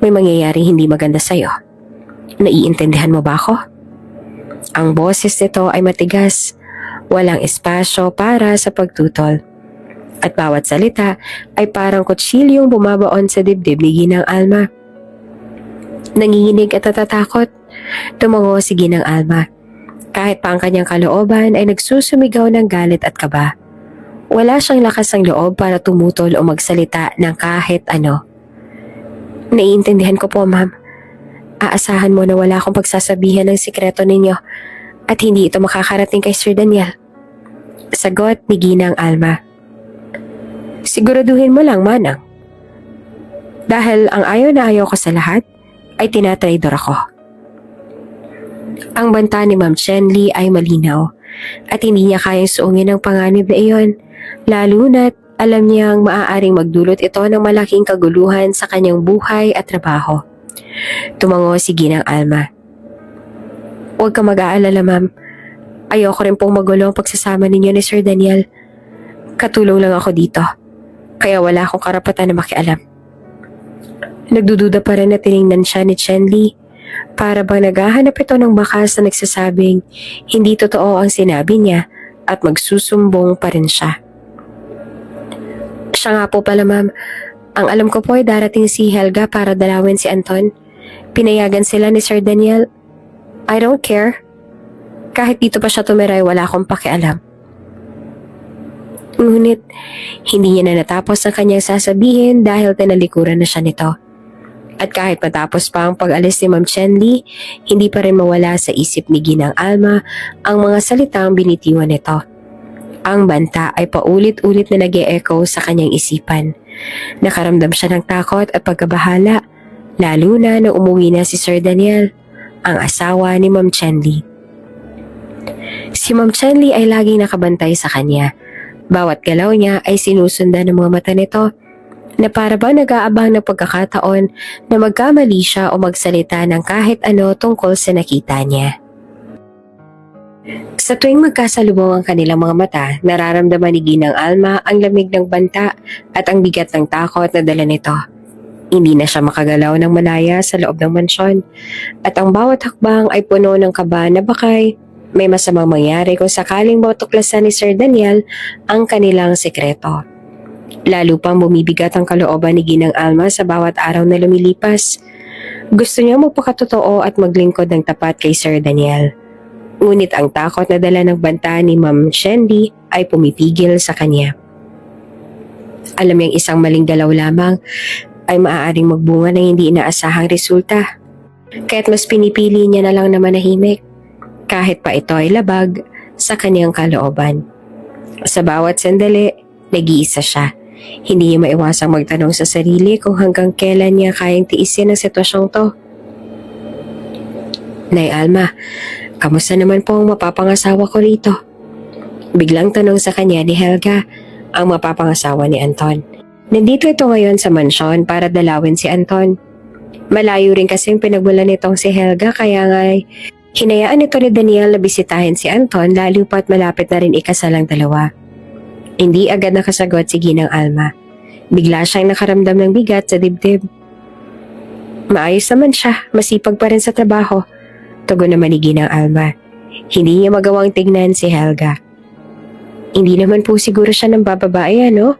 may mangyayaring hindi maganda sa'yo. Naiintindihan mo ba ako? Ang boses nito ay matigas. Walang espasyo para sa pagtutol. At bawat salita ay parang kutsilyong bumabaon sa dibdib ni Ginang Alma. Nanginginig at natatakot. Tumango si Ginang Alma. Kahit pa ang kanyang kalooban ay nagsusumigaw ng galit at kaba. Wala siyang lakas ng loob para tumutol o magsalita ng kahit ano. Naiintindihan ko po, ma'am. Aasahan mo na wala akong pagsasabihan ng sikreto ninyo at hindi ito makakarating kay Sir Daniel. Sagot ni Ginang Alma. Siguraduhin mo lang, manang. Dahil ang ayaw na ayaw ko sa lahat ay tinatraidor ako. Ang banta ni Ma'am Chenly ay malinaw at hindi niya kayang suungin ang panganib na iyon, lalo na't alam niyang maaaring magdulot ito ng malaking kaguluhan sa kanyang buhay at trabaho. Tumango si Ginang Alma. Huwag ka mag-aalala, ma'am. Ayoko rin pong magulo ang pagsasama ninyo ni Sir Daniel. Katulong lang ako dito, kaya wala akong karapatan na makialam. Nagdududa pa rin na tiningnan siya ni Chenly. Para bang naghahanap ito ng bakas na nagsasabing hindi totoo ang sinabi niya at magsusumbong pa rin siya. Siya nga po pala, ma'am. Ang alam ko po ay darating si Helga para dalawin si Anton. Pinayagan sila ni Sir Daniel. I don't care. Kahit dito pa siya tumiray, wala akong pakialam. Ngunit, hindi niya na natapos ang kanyang sasabihin dahil tinalikuran na siya nito. At kahit matapos pa ang pag-alis ni Ma'am Chenly, hindi pa rin mawala sa isip ni Ginang Alma ang mga salitang binitiwan nito. Ang banta ay paulit-ulit na nag-e-echo sa kanyang isipan. Nakaramdam siya ng takot at pagkabahala, lalo na nung umuwi na si Sir Daniel, ang asawa ni Ma'am Chenly. Si Ma'am Chenly ay laging nakabantay sa kanya. Bawat galaw niya ay sinusundan ng mga mata nito na para bang nag-aabang ng pagkakataon na magkamali siya o magsalita ng kahit ano tungkol sa nakita niya. Sa tuwing magkasalubong ang kanilang mga mata, nararamdaman ni Ginang Alma ang lamig ng banta at ang bigat ng takot na dala nito. Hindi na siya makagalaw ng malaya sa loob ng mansyon at ang bawat hakbang ay puno ng kaba na bakay may masamang mangyari kung sakaling matuklasan ni Sir Daniel ang kanilang sekreto. Lalo pang bumibigat ang kalooban ni Ginang Alma sa bawat araw na lumilipas. Gusto niya magpakatotoo at maglingkod ng tapat kay Sir Daniel. Ngunit ang takot na dala ng banta ni Ma'am Chenly ay pumipigil sa kanya. Alam niyang isang maling galaw lamang ay maaaring magbunga ng hindi inaasahang resulta. Kaya't mas pinipili niya na lang na manahimik, kahit pa ito ay labag sa kanyang kalooban. Sa bawat sandali, nag-iisa siya. Hindi niya maiwasang magtanong sa sarili kung hanggang kailan niya kayang tiisin ang sitwasyong to. Nay Alma, kamusta naman po ang mapapangasawa ko rito? Biglang tanong sa kanya ni Helga, ang mapapangasawa ni Anton. Nandito ito ngayon sa mansyon para dalawin si Anton. Malayo rin kasing pinagmulan nitong si Helga kaya nga'y hinayaan nito ni Daniel na bisitahin si Anton lalo pa't malapit na rin ikasal ang dalawa. Hindi agad nakasagot si Ginang Alma. Bigla siyang nakaramdam ng bigat sa dibdib. Maayos naman siya, masipag pa rin sa trabaho. Tugon naman ni Ginang Alma. Hindi niya magawang tignan si Helga. Hindi naman po siguro siya ng bababae, ano?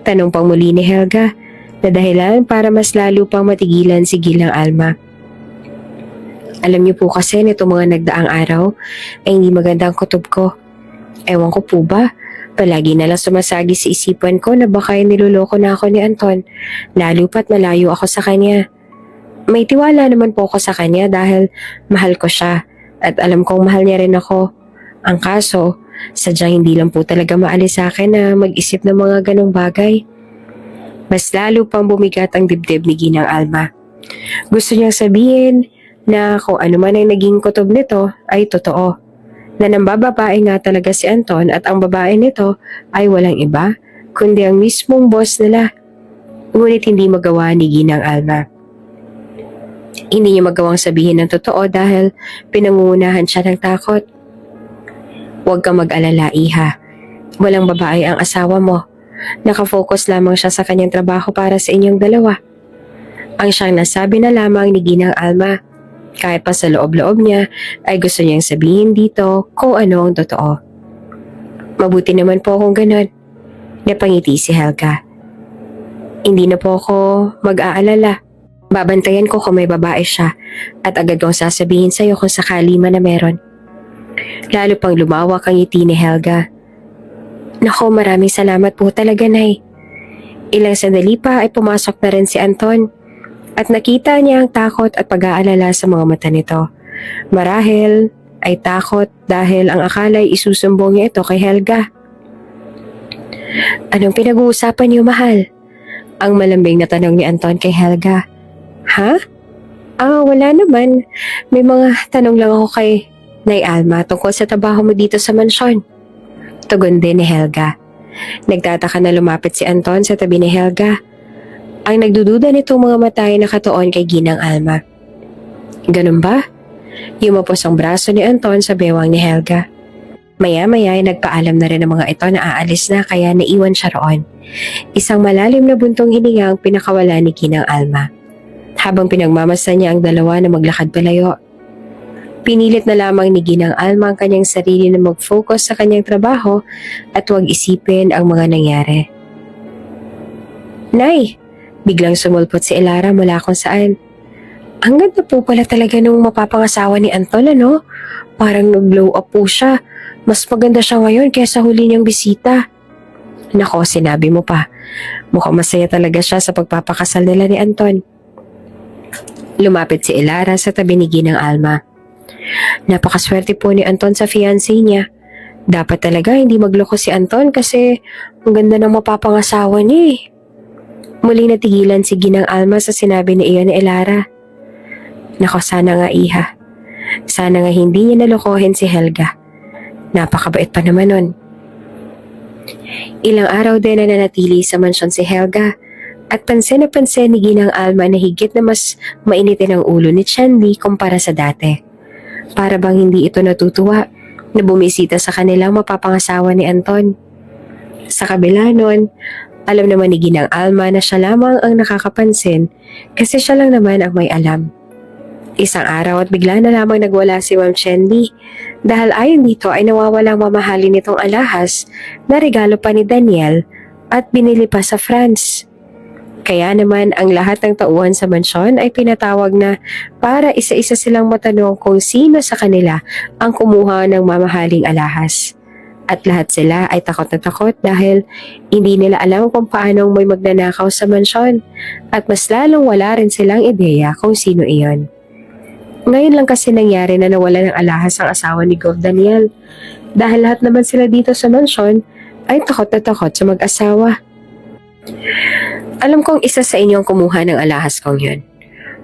Tanong pang muli ni Helga na dahilan para mas lalo pang matigilan si Ginang Alma. Alam niyo po kasi nito mga nagdaang araw ay hindi maganda ang kutob ko. Ewan ko po ba, palagi na lang sumasagi sa isipan ko na baka niloloko na ako ni Anton, lalo pat malayo ako sa kanya. May tiwala naman po ako sa kanya dahil mahal ko siya at alam kong mahal niya rin ako. Ang kaso, sadyang hindi lang po talaga maalis sa akin na mag-isip ng mga ganong bagay. Mas lalo pang bumigat ang dibdib ni Ginang Alma. Gusto niyang sabihin na kung ano man ang naging kutob nito ay totoo. na nambababae nga talaga si Anton at ang babae nito ay walang iba kundi ang mismong boss nila. Ngunit hindi magawa ni Ginang Alma. Hindi niya magawang sabihin ng totoo dahil pinangungunahan siya ng takot. Huwag kang mag-alala, iha. Walang babae ang asawa mo. Nakafocus lamang siya sa kanyang trabaho para sa inyong dalawa. Ang siyang nasabi na lamang ni Ginang Alma. Kahit pa sa loob-loob niya ay gusto niyang sabihin dito kung ano ang totoo. Mabuti naman po kung ganon. Napangiti si Helga. Hindi na po ako mag-aalala. Babantayan ko kung may babae siya at agad kong sasabihin sa iyo kung sakali man na meron. Lalo pang lumawak ang ngiti ni Helga. Nako, maraming salamat po talaga, Nay. Ilang sandali pa ay pumasok na rin si Anton at nakita niya ang takot at pag-aalala sa mga mata nito. Marahil ay takot dahil ang akala ay isusumbong niya ito kay Helga. Anong pinag-uusapan niyo, mahal? Ang malambing na tanong ni Anton kay Helga. Ha? Wala naman. May mga tanong lang ako kay Nay Alma tungkol sa trabaho mo dito sa mansyon. Tugon din ni Helga. Nagtataka na lumapit si Anton sa tabi ni Helga. Ang nagdududa nitong mga mata ay nakatuon kay Ginang Alma. Ganun ba? Yumapos ang braso ni Anton sa bewang ni Helga. Maya-maya ay nagpaalam na rin ang mga ito na aalis na kaya naiwan siya roon. Isang malalim na buntong hininga ang pinakawala ni Ginang Alma. Habang pinagmamasdan niya ang dalawa na maglakad palayo. Pinilit na lamang ni Ginang Alma ang kanyang sarili na mag-focus sa kanyang trabaho at huwag isipin ang mga nangyari. Nay! Biglang sumulpot si Elara mula kung saan. Ang ganda po pala talaga nung mapapangasawa ni Anton, ano? Parang nag-glow up po siya. Mas maganda siya ngayon kaysa huli niyang bisita. Nako, sinabi mo pa. Mukhang masaya talaga siya sa pagpapakasal nila ni Anton. Lumapit si Elara sa tabi ni Ginang Alma. Napakaswerte po ni Anton sa fiancé niya. Dapat talaga hindi magloko si Anton kasi ang ganda ng mapapangasawa niya eh. Muling natigilan si Ginang Alma sa sinabi ni iyon ni Elara. Nako, sana nga iha. Sana nga hindi niya nalokohin si Helga. Napakabait pa naman nun. Ilang araw din na nanatili sa mansyon si Helga at pansin na pansin ni Ginang Alma na higit na mas mainitin ang ulo ni Chandy kumpara sa dati. Para bang hindi ito natutuwa na bumisita sa kanilang mapapangasawa ni Anton. Sa kabila nun, alam naman ni Ginang Alma na siya lamang ang nakakapansin kasi siya lang naman ang may alam. Isang araw at bigla na lamang nagwala si Ma'am Chandy dahil ayon dito ay nawawalang mamahalin nitong alahas na regalo pa ni Daniel at binili pa sa France. Kaya naman ang lahat ng tauhan sa mansyon ay pinatawag na para isa-isa silang matanong kung sino sa kanila ang kumuha ng mamahaling alahas. At lahat sila ay takot na takot dahil hindi nila alam kung paanong may magnanakaw sa mansyon at mas lalong wala rin silang ideya kung sino iyon. Ngayon lang kasi nangyari na nawala ng alahas ang asawa ni Gov Daniel dahil lahat naman sila dito sa mansyon ay takot na takot sa mag-asawa. Alam kong isa sa inyong kumuha ng alahas kong yun.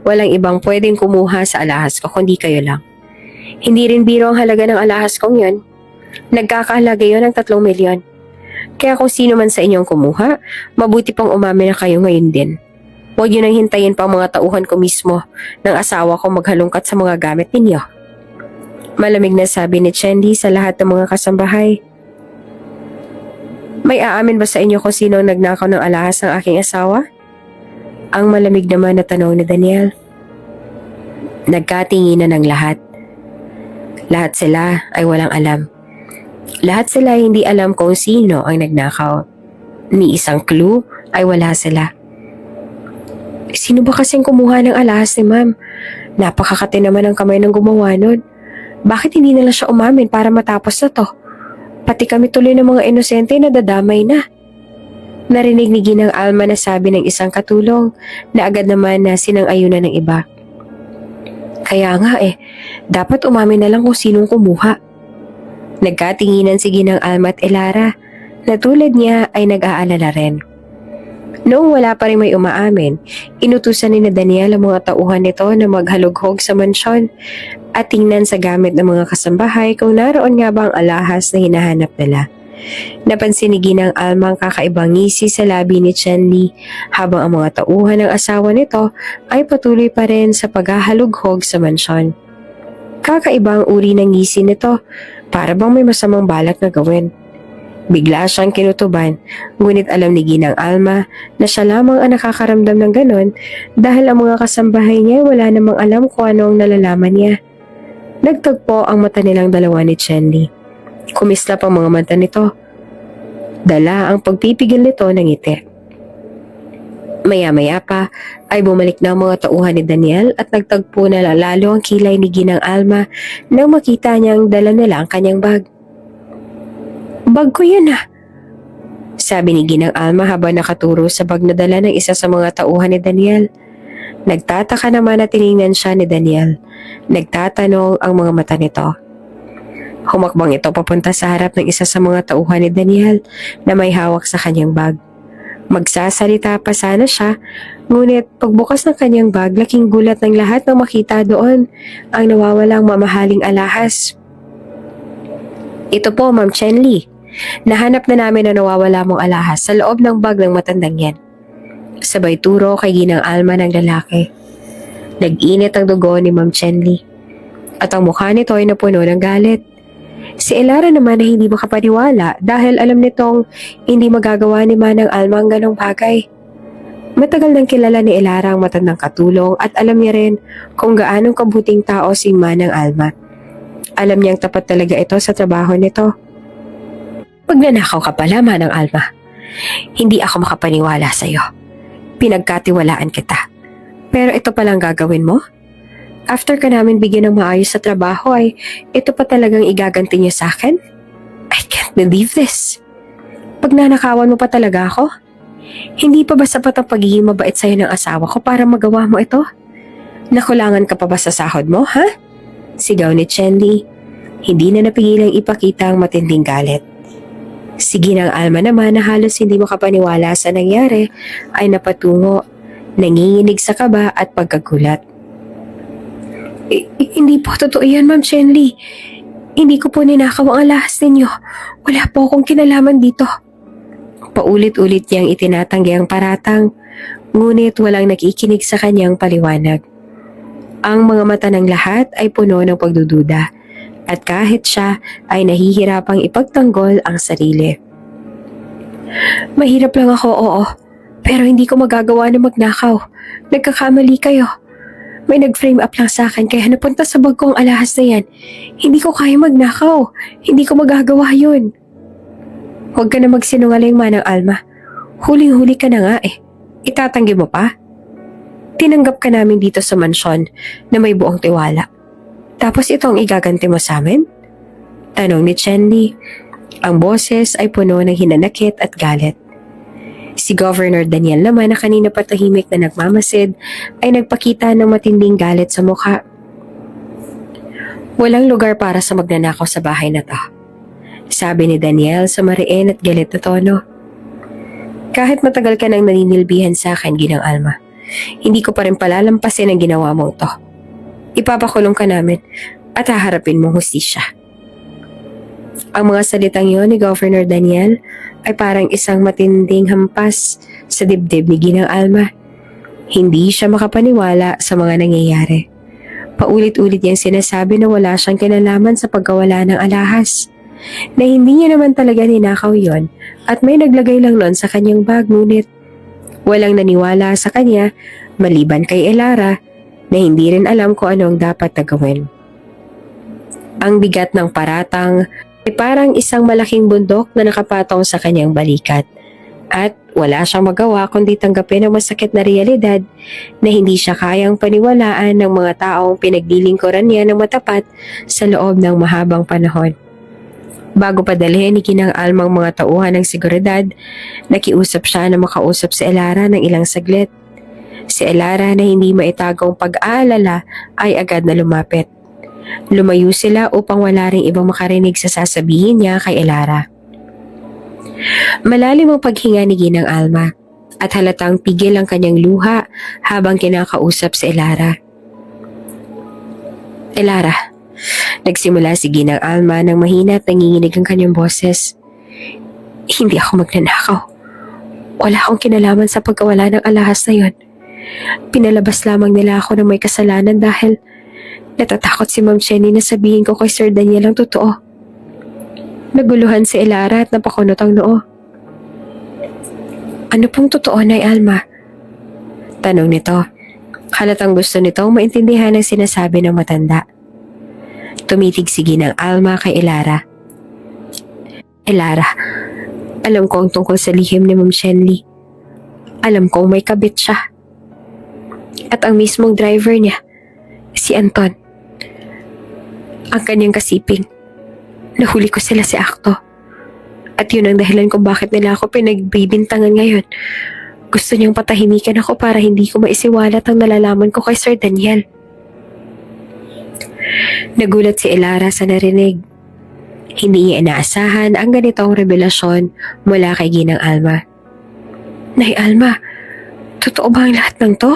Walang ibang pwedeng kumuha sa alahas ko kundi kayo lang. Hindi rin biro ang halaga ng alahas kong yun. Nagkakahalaga yun ng 3 milyon. Kaya kung sino man sa inyong kumuha, mabuti pang umamin na kayo ngayon din. Huwag yun ang hintayin pa mga tauhan ko mismo ng asawa ko maghalungkat sa mga gamit ninyo. Malamig na sabi ni Chandy sa lahat ng mga kasambahay. May aamin ba sa inyo kung sino ang nagnakaw ng alahas ng aking asawa? Ang malamig naman na tanong ni Daniel. Nagkatinginan ng lahat. Lahat sila ay walang alam. Lahat sila hindi alam kung sino ang nagnakaw. Ni isang clue ay wala sila. Sino ba kasing kumuha ng alahas ni Ma'am? Napakakati naman ang kamay ng gumawa nun. Bakit hindi nila siya umamin para matapos na to? Pati kami tuloy ng mga inosente na dadamay na. Narinig ni Ginang Alma na sabi ng isang katulong na agad naman na sinang-ayunan ng iba. Kaya nga dapat umamin na lang kung sinong kumuha. Nagkatinginan si Ginang Alma at Elara na tulad niya ay nag-aalala rin. Noong wala pa rin may umaamin, inutusan ni Daniel ang mga tauhan nito na maghalughog sa mansyon at tingnan sa gamit ng mga kasambahay kung naroon nga ba ang alahas na hinahanap nila. Napansin ni Ginang Alma ang kakaibang ngisi sa labi ni Chenli habang ang mga tauhan ng asawa nito ay patuloy pa rin sa paghahalughog sa mansyon. Kakaibang uri ng ngisi nito, para bang may masamang balak na gawin. Bigla siyang kinutuban, ngunit alam ni Ginang Alma na siya lamang ang nakakaramdam ng ganon dahil ang mga kasambahay niya wala namang alam kung ano ang nalalaman niya. Nagtagpo ang mata nilang dalawa ni Chenli. Kumislap ang mga mata nito. Dala ang pagpipigil nito ng ngiti. Maya-maya pa ay bumalik na ang mga tauhan ni Daniel at nagtagpo na lalo ang kilay ni Ginang Alma nang makita niyang dala nila ang kanyang bag. "Bag ko yun ah," sabi ni Ginang Alma habang nakaturo sa bag na dala ng isa sa mga tauhan ni Daniel. Nagtataka naman na tiningnan siya ni Daniel. Nagtatanong ang mga mata nito. Humakbang ito papunta sa harap ng isa sa mga tauhan ni Daniel na may hawak sa kanyang bag. Magsasalita pa sana siya, ngunit pagbukas ng kanyang bag, laking gulat ng lahat nang makita doon ang nawawalang mamahaling alahas. "Ito po, Ma'am Chenli. Nahanap na namin na nawawala mong alahas sa loob ng bag ng matandang yan." Sabay turo kay Ginang Alma ng lalaki. Nag-init ang dugo ni Ma'am Chenli at ang mukha nito ay napuno ng galit. Si Elara naman ay hindi makapaniwala dahil alam nitong hindi magagawa ni Manang Alma ang ganong bagay. Matagal nang kilala ni Elara ang matandang katulong at alam niya rin kung gaanong kabuting tao si Manang Alma. Alam niyang tapat talaga ito sa trabaho nito. "Magnanakaw ka pala, Manang Alma. Hindi ako makapaniwala sa iyo. Pinagkatiwalaan kita. Pero ito palang gagawin mo? After ka namin bigyan ng maayos sa trabaho ay ito pa talagang igaganti niyo sa akin? I can't believe this. Pagnanakawan mo pa talaga ako? Hindi pa ba sapat ang pagiging mabait sa'yo ng asawa ko para magawa mo ito? Nakulangan ka pa ba sa sahod mo, ha?" Sigaw ni Chenli. Hindi na napigilang ipakita ang matinding galit. Si Ginang Alma naman na halos hindi makapaniwala sa nangyari ay napatungo, nanginginig sa kaba at pagkagulat. Hindi po totoo yan, Ma'am Chenli. Hindi ko po ninakaw ang alahas ninyo. Wala po akong kinalaman dito." Paulit-ulit niyang itinatanggi ang paratang, ngunit walang nakikinig sa kanyang paliwanag. Ang mga mata ng lahat ay puno ng pagdududa at kahit siya ay nahihirapang ipagtanggol ang sarili. "Mahirap lang ako, oo. Pero hindi ko magagawa na magnakaw. Nagkakamali kayo. May nag-frame up lang sa akin kaya napunta sa bag ko ang alahas na yan. Hindi ko kaya magnakaw. Hindi ko magagawa yun." "Huwag ka na magsinungaling, Manang Alma. Huling-huli ka na nga eh. Itatanggi mo pa? Tinanggap ka namin dito sa mansyon na may buong tiwala. Tapos ito ang igaganti mo sa amin?" Tanong ni Chenli. Ang boses ay puno ng hinanakit at galit. Si Governor Daniel naman na kanina pa tahimik na nagmamasid ay nagpakita ng matinding galit sa mukha. "Walang lugar para sa magnanakaw sa bahay na to," sabi ni Daniel sa mariin at galit na tono. "Kahit matagal ka nang naninilbihan sa akin, Ginang Alma, hindi ko pa rin palalampasin ang ginawa mong to. Ipapakulong ka namin at haharapin mong hustisya." Ang mga salitang yon ni Governor Daniel ay parang isang matinding hampas sa dibdib ni Ginang Alma. Hindi siya makapaniwala sa mga nangyayari. Paulit-ulit niyang sinasabi na wala siyang kinalaman sa pagkawala ng alahas, na hindi niya naman talaga ninakaw yon at may naglagay lang nun sa kanyang bag, ngunit walang naniwala sa kanya maliban kay Elara na hindi rin alam kung ano ang dapat na gawin. Ang bigat ng paratang ay parang isang malaking bundok na nakapatong sa kanyang balikat at wala siyang magawa kundi tanggapin ang masakit na realidad na hindi siya kayang paniwalaan ng mga taong pinaglilingkuran niya ng matapat sa loob ng mahabang panahon. Bago padalhin ni Ginang Alma ang mga tauhan ng seguridad, nakiusap siya na makausap si Elara ng ilang saglit. Si Elara na hindi maitagong pag-aalala ay agad na lumapit. Lumayo sila upang wala ring ibang makarinig sa sasabihin niya kay Elara. Malalim ang paghinga ni Ginang Alma at halatang pigil ang kanyang luha habang kinakausap si Elara. Elara, nagsimula si Ginang Alma nang mahina at nanginginig ang kanyang boses. Hindi ako magnanakaw. Wala akong kinalaman sa pagkawala ng alahas na yon. Pinalabas lamang nila ako ng may kasalanan dahil natatakot si Ma'am Jenny na sabihin ko kay Sir Daniel ang totoo. Naguluhan si Elara at napakunot ang noo. Ano pong totoo, Nay Alma? Tanong nito. Halatang gusto nitong maintindihan ang sinasabi ng matanda. Tumitig si Ginang Alma kay Elara. Elara, alam ko ang tungkol sa lihim ni Ma'am Shenley. Alam kong may kabit siya. At ang mismong driver niya, si Anton. Ang kanyang kasiping. Nahuli ko sila si Akto. At yun ang dahilan kung bakit nila ako pinagbibintangan ngayon. Gusto niyang patahimikan ako para hindi ko maisiwalat ang nalalaman ko kay Sir Daniel. Nagulat si Elara sa narinig. Hindi niya inaasahan ang ganitong revelasyon mula kay Ginang Alma. Nay Alma, totoo ba ang lahat ng to?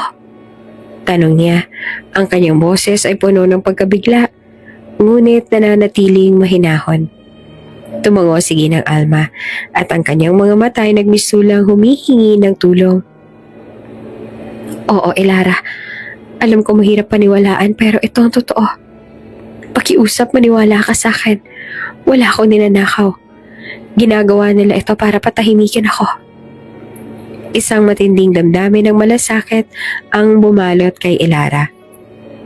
Tanong niya. Ang kanyang boses ay puno ng pagkabigla, ngunit nananatiling mahinahon. Tumango si Ginang Alma at ang kanyang mga mata ay nagmisulang humihingi ng tulong. Oo, Elara. Alam ko mahirap paniwalaan pero ito ang totoo. Pakiusap, maniwala ka sa akin. Wala akong ninanakaw. Ginagawa nila ito para patahimikin ako. Isang matinding damdamin ng malasakit ang bumalot kay Elara.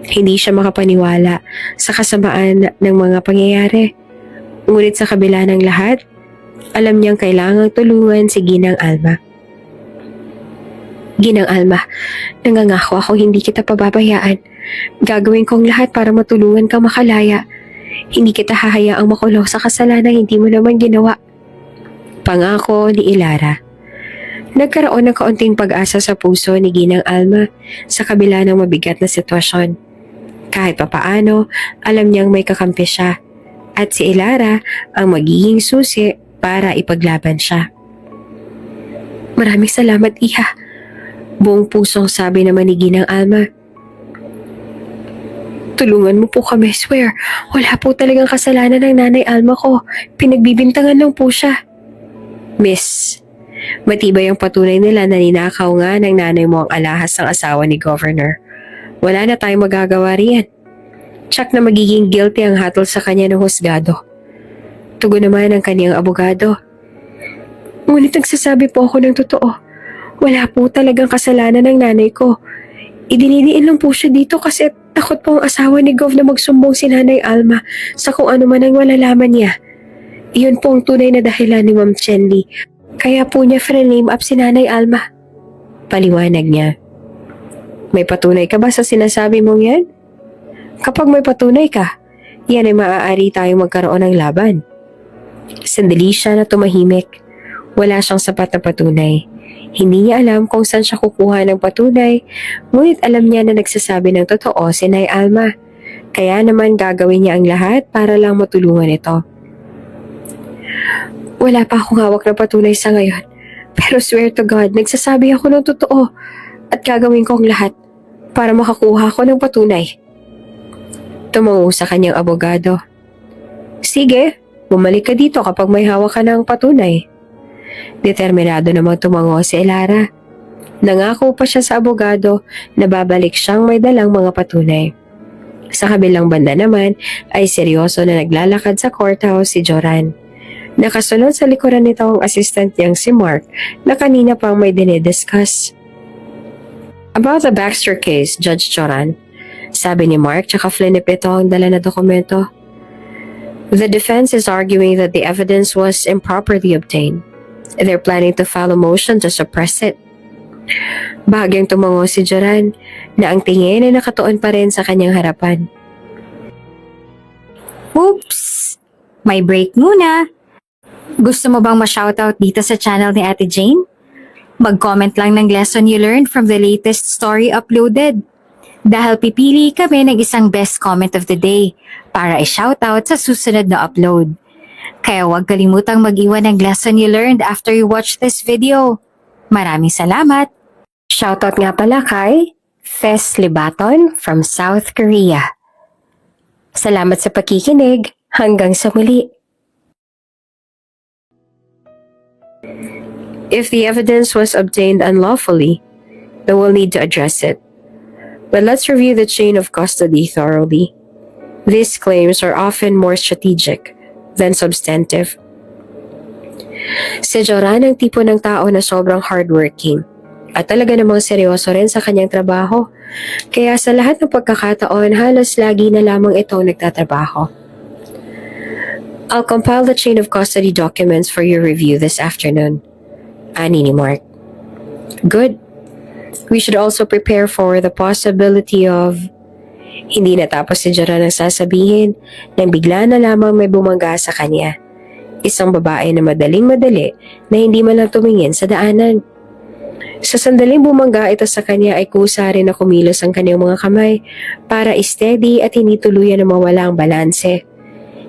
Hindi siya makapaniwala sa kasamaan ng mga pangyayari. Ngunit sa kabila ng lahat, alam niyang kailangang tulungan si Ginang Alma. Ginang Alma, nangangako ako hindi kita pababayaan. Gagawin kong lahat para matulungan kang makalaya. Hindi kita hahayaang makulong sa kasalanan hindi mo naman ginawa. Pangako ni Elara. Nagkaroon ng kaunting pag-asa sa puso ni Ginang Alma sa kabila ng mabigat na sitwasyon. Kahit papaano, alam niyang may kakampi siya at si Elara ang magiging susi para ipaglaban siya. Maraming salamat, Iha. Buong pusong sabi naman ni Ginang Alma. Tulungan mo po kami, swear. Wala po talagang kasalanan ng Nanay Alma ko. Pinagbibintangan lang po siya. Miss, matibay ang patunay nila na ninakaw nga ng nanay mo ang alahas ng asawa ni Governor. Wala na tayong magagawa riyan. Tsak na magiging guilty ang hatol sa kanya ng husgado. Tugon naman ang kaniyang abogado. Ngunit nagsasabi po ako ng totoo. Wala po talagang kasalanan ng nanay ko. Idinidiin lang po siya dito kasi takot po ang asawa ni Gov na magsumbong si Nanay Alma sa kung ano man ang malalaman niya. Iyon po ang tunay na dahilan ni Ma'am Shenley. Kaya po niya name up si Nanay Alma. Paliwanag niya. May patunay ka ba sa sinasabi mong yan? Kapag may patunay ka, yan ay maaari tayong magkaroon ng laban. Sandali siya na tumahimik. Wala siyang sapat na patunay. Hindi niya alam kung saan siya kukuha ng patunay, ngunit alam niya na nagsasabi ng totoo si Nay Alma. Kaya naman gagawin niya ang lahat para lang matulungan ito. Wala pa akong hawak na patunay sa ngayon, pero swear to God, nagsasabi ako ng totoo at gagawin ko ang lahat para makakuha ko ng patunay. Tumango sa kanyang abogado. Sige, bumalik ka dito kapag may hawak ka ng patunay. Determinado namang tumango si Elara. Nangako pa siya sa abogado na babalik siyang may dalang mga patunay. Sa kabilang banda naman ay seryoso na naglalakad sa courthouse si Joran. Nakasunod sa likuran nito ang assistant niyang si Mark na kanina pang may dinidiscuss. About the Baxter case, Judge Joran, sabi ni Mark tsaka flinip ito ang dala na dokumento. The defense is arguing that the evidence was improperly obtained. They're planning to file a motion to suppress it. Bahagyang tumango si Joran na ang tingin ay nakatuon pa rin sa kanyang harapan. Oops! May break muna. Gusto mo bang ma-shoutout dito sa channel ni Ate Jane? Mag-comment lang ng lesson you learned from the latest story uploaded. Dahil pipili kami ng isang best comment of the day para i-shoutout sa susunod na upload. Kaya huwag kalimutang mag-iwan ng lesson you learned after you watch this video. Maraming salamat. Shoutout nga pala kay Thes Libaton from South Korea. Salamat sa pakikinig. Hanggang sa muli. If the evidence was obtained unlawfully, then we'll need to address it. But let's review the chain of custody thoroughly. These claims are often more strategic than substantive. Si Joran ang tipo ng tao na sobrang hardworking at talaga namang seryoso rin sa kanyang trabaho. Kaya sa lahat ng pagkakataon, halos lagi na lamang ito nagtatrabaho. I'll compile the chain of custody documents for your review this afternoon. Ani ni Mark. Good. We should also prepare for the possibility of... Hindi natapos si Joran ang sasabihin nang bigla na lamang may bumangga sa kanya. Isang babae na madaling-madali na hindi man lang tumingin sa daanan. Sa sandaling bumangga ito sa kanya ay kusa rin na kumilos ang kanyang mga kamay para steady at hindi tuluyan na mawala ang balanse.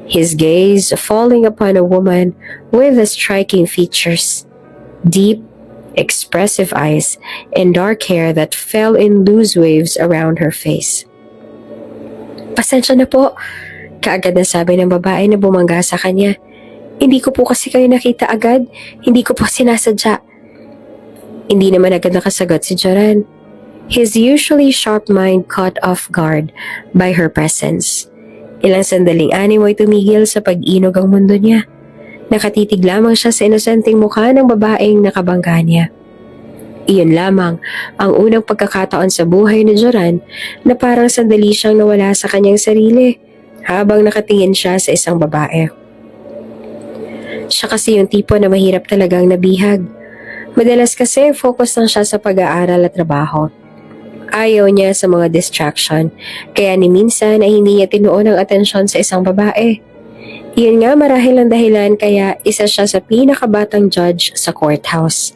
His gaze falling upon a woman with striking features, deep, expressive eyes, and dark hair that fell in loose waves around her face. Pasensya na po, kaagad na sabi ng babae na bumangga sa kanya. Hindi ko po kasi kayo nakita agad, hindi ko po sinasadya. Hindi naman agad nakasagot si Joran. His usually sharp mind caught off guard by her presence. Ilang sandaling animo ay tumigil sa pag-inog ang mundo niya. Nakatitig lamang siya sa inosenteng mukha ng babaeng nakabangga niya. Iyon lamang ang unang pagkakataon sa buhay ni Joran na parang sandali siyang nawala sa kanyang sarili habang nakatingin siya sa isang babae. Siya kasi yung tipo na mahirap talagang nabihag. Madalas kasi focus lang siya sa pag-aaral at trabaho. Ayaw niya sa mga distraction, kaya ni minsan ay hindi niya tinuon ang atensyon sa isang babae. Iyon nga marahil ang dahilan kaya isa siya sa pinakabatang judge sa courthouse.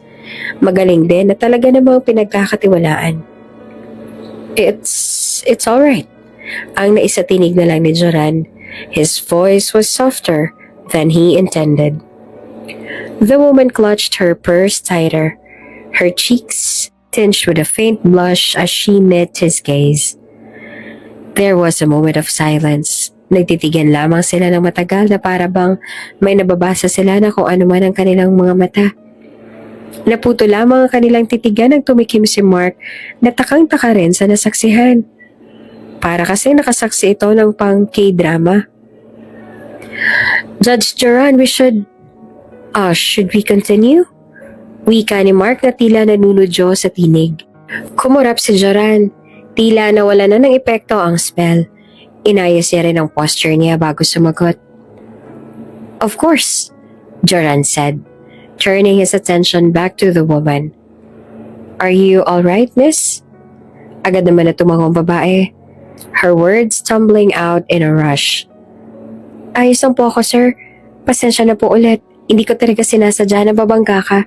Magaling din at talaga namang pinagkakatiwalaan. It's alright. Ang naisatinig na lang ni Joran. His voice was softer than he intended. The woman clutched her purse tighter, her cheeks tinged with a faint blush as she met his gaze. There was a moment of silence. Nagtitigan lamang sila ng matagal na para bang may nababasa sila na kung ano man ang kanilang mga mata. Naputo lamang ang kanilang titigan nang tumikim si Mark na takang-taka rin sa nasaksihan. Para kasi nakasaksi ito ng pang K-drama. Judge Joran, should we continue? Wika ni Mark na tila nanunodyo sa tinig. Kumurap si Joran. Tila nawala na ng epekto ang spell. Inayos niya rin ang posture niya bago sumagot. Of course, Joran said, turning his attention back to the woman. Are you alright, miss? Agad naman na tumangong babae. Her words tumbling out in a rush. Ayos lang po ako, sir. Pasensya na po ulit. Hindi ko talaga sinasadya na babangga ka.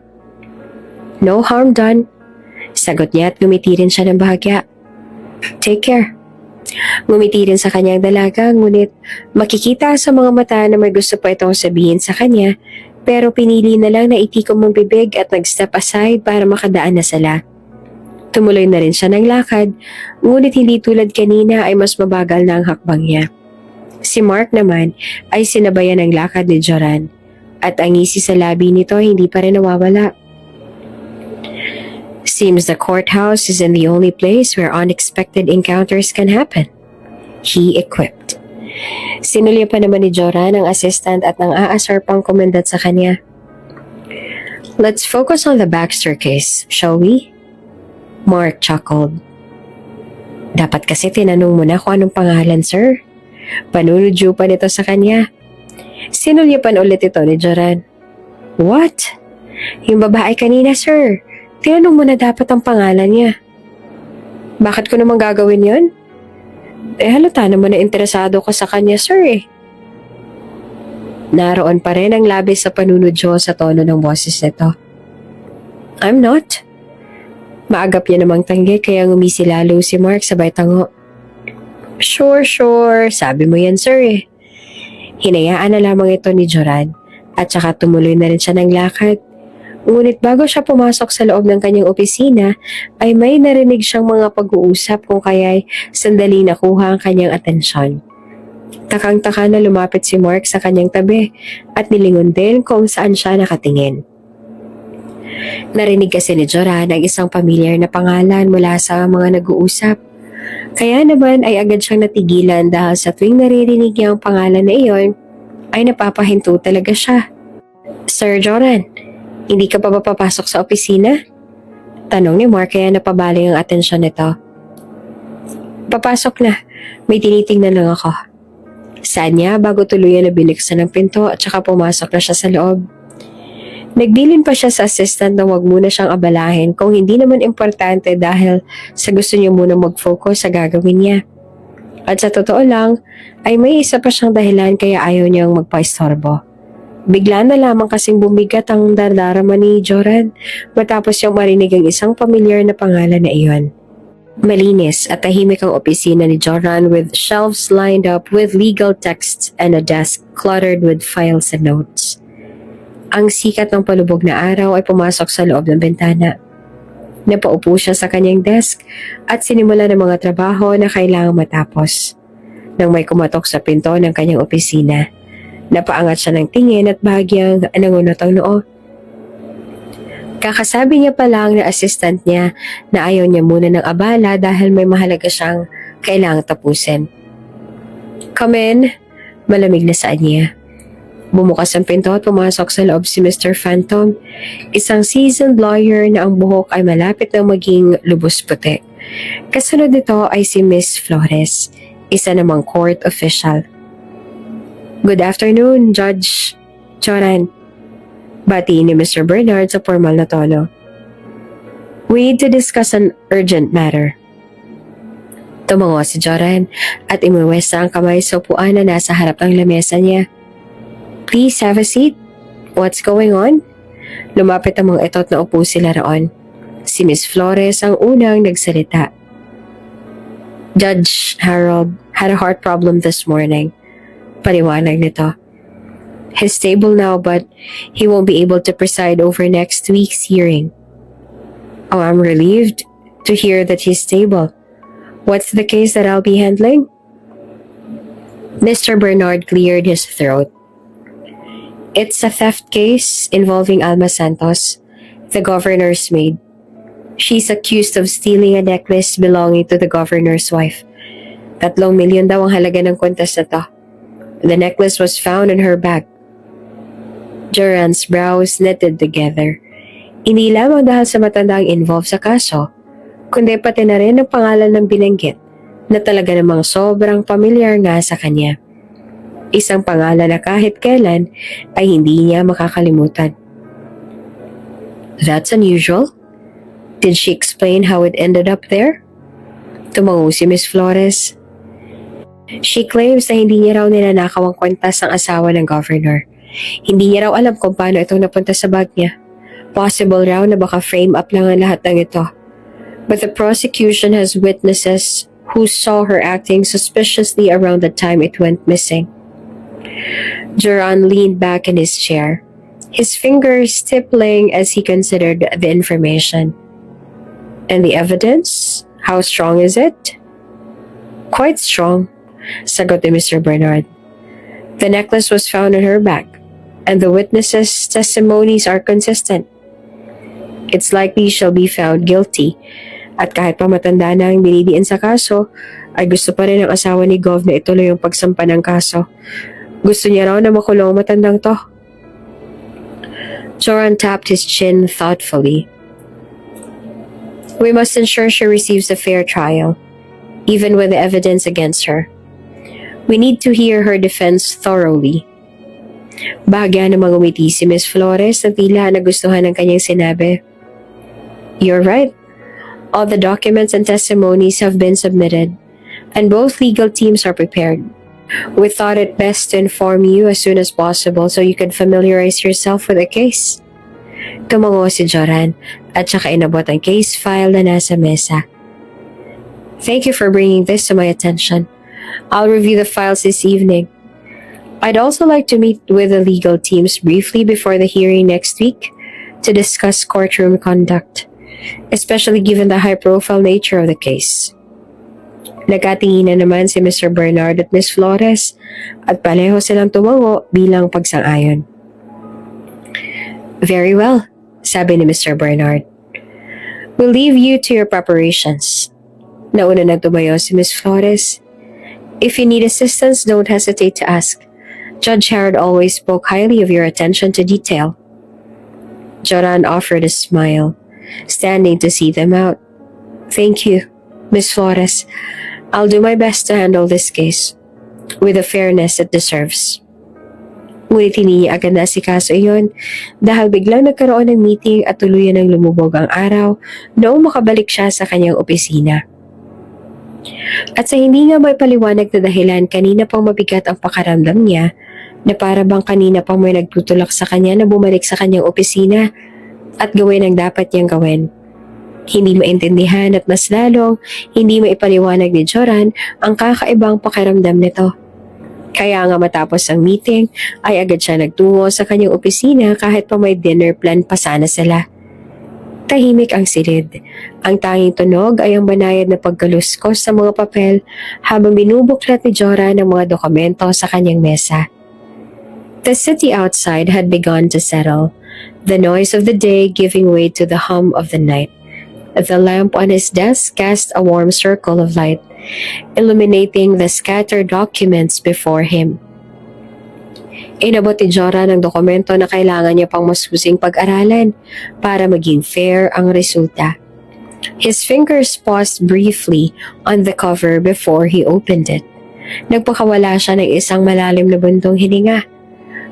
No harm done. Sagot niya at ngumiti rin siya ng bahagya. Take care. Ngumiti rin sa kanyang dalaga, ngunit makikita sa mga mata na may gusto pa itong sabihin sa kanya, pero pinili na lang na itikom ang bibig at nag-step aside para makadaan na sila. Tumuloy na rin siya ng lakad, ngunit hindi tulad kanina ay mas mabagal na ang hakbang niya. Si Mark naman ay sinabayan ng lakad ni Joran, at ang ngisi sa labi nito hindi pa rin nawawala. Seems the courthouse isn't the only place where unexpected encounters can happen. He equipped. Sinulya pa naman ni Joran ang assistant at nang aasar pang komendat sa kanya. Let's focus on the Baxter case, shall we? Mark chuckled. Dapat kasi tinanong mo na kung anong pangalan, sir. Panunodyo pa nito sa kanya. Sinulya pa ulit ito ni Joran. What? Yung babae kanina, sir. Tinanong mo na dapat ang pangalan niya. Bakit ko naman gagawin yon? Halata naman na interesado ko sa kanya, sir eh. Naroon pa rin ang labis sa panunodyo sa tono ng boses nito. I'm not. Maagap niya namang tanggi kaya ngumisi lalo si Mark sabay tango. Sure, sabi mo yan, sir eh. Hinayaan na lamang ito ni Joran at saka tumuloy na rin siya ng lakad. Ngunit bago siya pumasok sa loob ng kanyang opisina, ay may narinig siyang mga pag-uusap kung kaya'y sandali nakuha ang kanyang atensyon. Takang-taka na lumapit si Mark sa kanyang tabi at nilingon din kung saan siya nakatingin. Narinig kasi ni Joran ang isang pamilyar na pangalan mula sa mga nag-uusap. Kaya naman ay agad siyang natigilan dahil sa tuwing naririnig niya ang pangalan na iyon, ay napapahinto talaga siya. Sir Joran, hindi ka pa ba papasok sa opisina? Tanong ni Mark kaya napabali ang atensyon nito. Papasok na, may tinitingnan lang ako. Saan niya bago tuluyan na biniksan ng pinto at saka pumasok na siya sa loob. Nagbilin pa siya sa assistant na wag muna siyang abalahin kung hindi naman importante dahil sa gusto niya muna mag-focus sa gagawin niya. At sa totoo lang, ay may isa pa siyang dahilan kaya ayaw niyang magpaistorbo. Bigla na lamang kasing bumigat ang dardarama ni Joran matapos niyang marinig ang isang pamilyar na pangalan na iyon. Malinis at tahimik ang opisina ni Joran with shelves lined up with legal texts and a desk cluttered with files and notes. Ang sikat ng palubog na araw ay pumasok sa loob ng bintana. Napaupo siya sa kanyang desk at sinimula ng mga trabaho na kailangang matapos. Nang may kumatok sa pinto ng kanyang opisina, napaangat siya ng tingin at bahagyang nangunot ang noo. Kakasabi niya pa lang na assistant niya na ayaw niya muna ng abala dahil may mahalaga siyang kailangang tapusin. Come in, malamig na saan niya. Bumukas ang pinto at pumasok sa loob si Mr. Phantom, isang seasoned lawyer na ang buhok ay malapit na maging lubos puti. Kasunod nito ay si Miss Flores, isa namang court official. Good afternoon, Judge Joran. Batiin ni Mr. Bernard sa formal na tono. We need to discuss an urgent matter. Tumango si Joran at imuwesta ang kamay sa upuan na nasa harap ng lamesa niya. Please have a seat. What's going on? Lumapit ang mga ito at naupo sila roon. Si Miss Flores ang unang nagsalita. Judge Harold had a heart problem this morning. Paliwanag nito. He's stable now but he won't be able to preside over next week's hearing. Oh, I'm relieved to hear that he's stable. What's the case that I'll be handling? Mr. Bernard cleared his throat. It's a theft case involving Alma Santos, the governor's maid. She's accused of stealing a necklace belonging to the governor's wife. 3 milyon daw ang halaga ng kwintas na to. The necklace was found in her bag. Joran's brows knitted together. Hindi lamang dahil sa matanda ang involved sa kaso, kundi pati na rin ang pangalan ng binanggit na talaga namang sobrang pamilyar nga sa kanya. Isang pangalan na kahit kailan ay hindi niya makakalimutan. That's unusual. Did she explain how it ended up there? Tumango si Miss Flores. She claims na hindi niya raw ninanakaw ang kwintas ng asawa ng governor. Hindi niya raw alam kung paano itong napunta sa bag niya. Possible raw na baka frame up lang ang lahat ng ito. But the prosecution has witnesses who saw her acting suspiciously around the time it went missing. Joran leaned back in his chair, his fingers stippling as he considered the information. And the evidence? How strong is it? Quite strong, sagot ni Mr. Bernard. The necklace was found in her bag, and the witnesses' testimonies are consistent. It's likely she'll be found guilty. At kahit pa matanda na ang binidiin sa kaso, ay gusto pa rin ng asawa ni Gov na ituloy yung pagsampa ng kaso. Gusto niya raw na makulong matandang to. Joran tapped his chin thoughtfully. We must ensure she receives a fair trial, even with the evidence against her. We need to hear her defense thoroughly. Bahagya namang umiti si Miss Flores na tila nagustuhan ng kanyang sinabi. You're right. All the documents and testimonies have been submitted, and both legal teams are prepared. We thought it best to inform you as soon as possible so you could familiarize yourself with the case. Tumango si Joran at saka inabot ang case file na nasa mesa. Thank you for bringing this to my attention. I'll review the files this evening. I'd also like to meet with the legal teams briefly before the hearing next week to discuss courtroom conduct, especially given the high-profile nature of the case. Nagkatinginan naman si Mr. Bernard at Miss Flores at pareho silang tumango bilang pagsang-ayon. "Very well," sabi ni Mr. Bernard. "We'll leave you to your preparations." Nauna nagtumayo si Miss Flores. "If you need assistance, don't hesitate to ask. Judge Harold always spoke highly of your attention to detail." Joran offered a smile, standing to see them out. "Thank you, Miss Flores. I'll do my best to handle this case with the fairness it deserves." Ngunit hindi niya agad nasikaso iyon dahil biglang nagkaroon ng meeting at tuluyan ng lumubog ang araw noong makabalik siya sa kanyang opisina. At sa hindi nga may paliwanag na dahilan, kanina pang mabigat ang pakaramdam niya na para bang kanina pang may nagtutulak sa kanya na bumalik sa kanyang opisina at gawin ang dapat niyang gawin. Hindi maintindihan at mas lalong hindi maipaliwanag ni Joran ang kakaibang pakiramdam nito. Kaya nga matapos ang meeting ay agad siya nagtungo sa kanyang opisina kahit pa may dinner plan pa sana sila. Tahimik ang silid. Ang tanging tunog ay ang banayad na pagkaluskos sa mga papel habang binubuklat ni Joran ang mga dokumento sa kanyang mesa. The city outside had begun to settle, the noise of the day giving way to the hum of the night. The lamp on his desk cast a warm circle of light, illuminating the scattered documents before him. Inabot ni Joran ang dokumento na kailangan niya pang masusing pag-aralan para maging fair ang resulta. His fingers paused briefly on the cover before he opened it. Nagpakawala siya ng isang malalim na bundong hininga.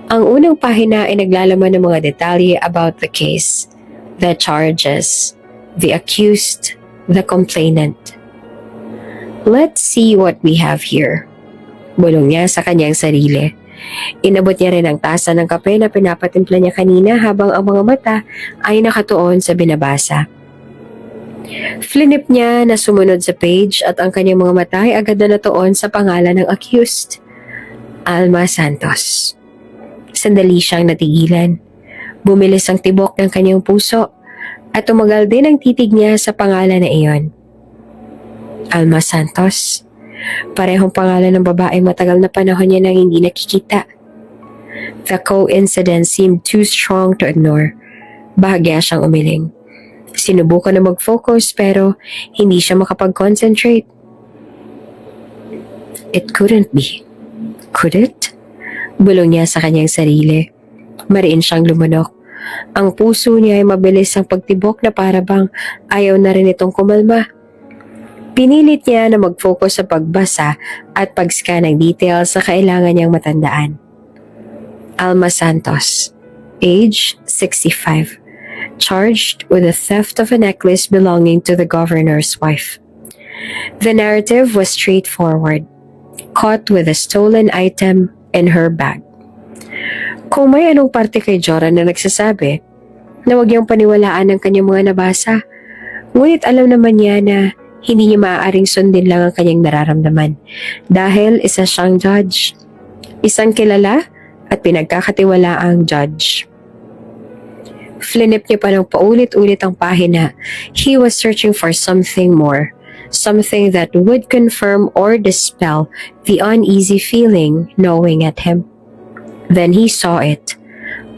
Ang unang pahina ay naglalaman ng mga detalye about the case, the charges, the accused, the complainant. "Let's see what we have here," bulong niya sa kanyang sarili. Inabot niya rin ang tasa ng kape na pinapatimpla niya kanina habang ang mga mata ay nakatuon sa binabasa. Flinip niya na sumunod sa page at ang kanyang mga mata ay agad na natuon sa pangalan ng accused, Alma Santos. Sandali siyang natigilan. Bumilis ang tibok ng kanyang puso at tumagal din ang titig niya sa pangalan na iyon. Alma Santos. Parehong pangalan ng babaeng matagal na panahon niya nang hindi nakikita. The coincidence seemed too strong to ignore. Bahagya siyang umiling. Sinubukan na mag-focus pero hindi siya makapag-concentrate. It couldn't be. Could it? Bulong niya sa kanyang sarili. Mariin siyang lumunok. Ang puso niya ay mabilis ang pagtibok na para bang ayaw na rin itong kumalma. Pinilit niya na mag-focus sa pagbasa at pag-scan ng details sa kailangan niyang matandaan. Alma Santos, age 65, charged with the theft of a necklace belonging to the governor's wife. The narrative was straightforward, caught with a stolen item in her bag. Kung may anong parte kay Joran na nagsasabi na huwag niyang paniwalaan ang kanyang mga nabasa, ngunit alam naman niya na hindi niya maaaring sundin lang ang kanyang nararamdaman dahil isa siyang judge, isang kilala at pinagkakatiwalaang judge. Flinip niya pa ng paulit-ulit ang pahina. He was searching for something more, something that would confirm or dispel the uneasy feeling gnawing at him. Then he saw it,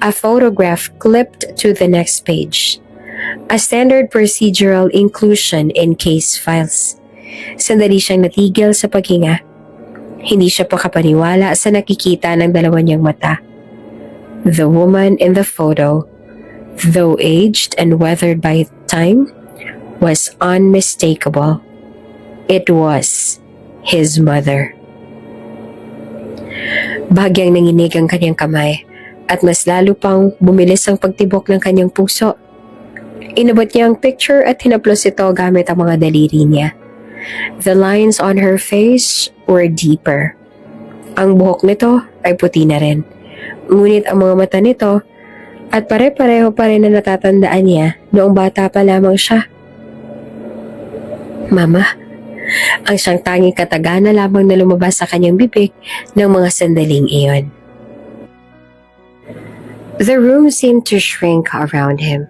a photograph clipped to the next page. A standard procedural inclusion in case files. Sandali siyang natigil sa paghinga. Hindi siya pakapaniwala sa nakikita ng dalawa niyang mata. The woman in the photo, though aged and weathered by time, was unmistakable. It was his mother. Bahagyang nanginig ang kanyang kamay at mas lalo pang bumilis ang pagtibok ng kanyang puso. Inabot niya ang picture at hinaplos ito gamit ang mga daliri niya. The lines on her face were deeper. Ang buhok nito ay puti na rin. Ngunit ang mga mata nito at pare-pareho pa rin na natatandaan niya noong bata pa lamang siya. Mama, ang siyang tanging katagana lamang na lumabas sa kanyang bibig ng mga sandaling iyon. The room seemed to shrink around him,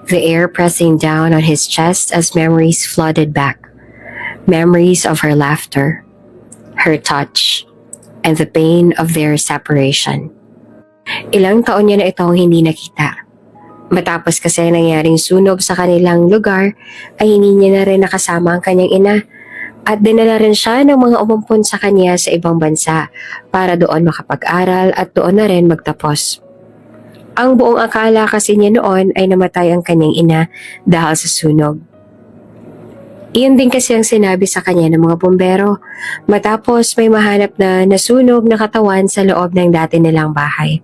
the air pressing down on his chest as memories flooded back. Memories of her laughter, her touch, and the pain of their separation. Ilang taon niya na itong hindi nakita. Matapos kasi nangyaring sunog sa kanilang lugar, ay hindi niya na rin nakasama ang kanyang ina at dinala rin siya ng mga umumpun sa kanya sa ibang bansa para doon makapag-aral at doon na rin magtapos. Ang buong akala kasi niya noon ay namatay ang kanyang ina dahil sa sunog. Iyon din kasi ang sinabi sa kanya ng mga bumbero matapos may mahanap na nasunog na katawan sa loob ng dati nilang bahay.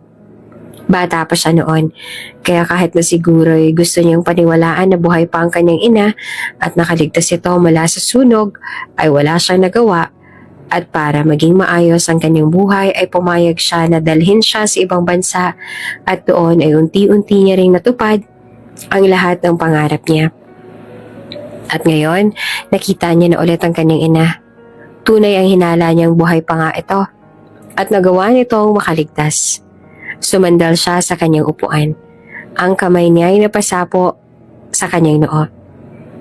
Bata pa siya noon, kaya kahit na siguro'y gusto niyang paniwalaan na buhay pa ang kanyang ina at nakaligtas ito mula sa sunog, ay wala siyang nagawa at para maging maayos ang kanyang buhay ay pumayag siya na dalhin siya sa ibang bansa at doon ay unti-unti niya ring natupad ang lahat ng pangarap niya. At ngayon, nakita niya na ulit ang kanyang ina. Tunay ang hinala niyang buhay pa nga ito at nagawa nitong makaligtas. Sumandal siya sa kanyang upuan. Ang kamay niya ay napasapo sa kanyang noo.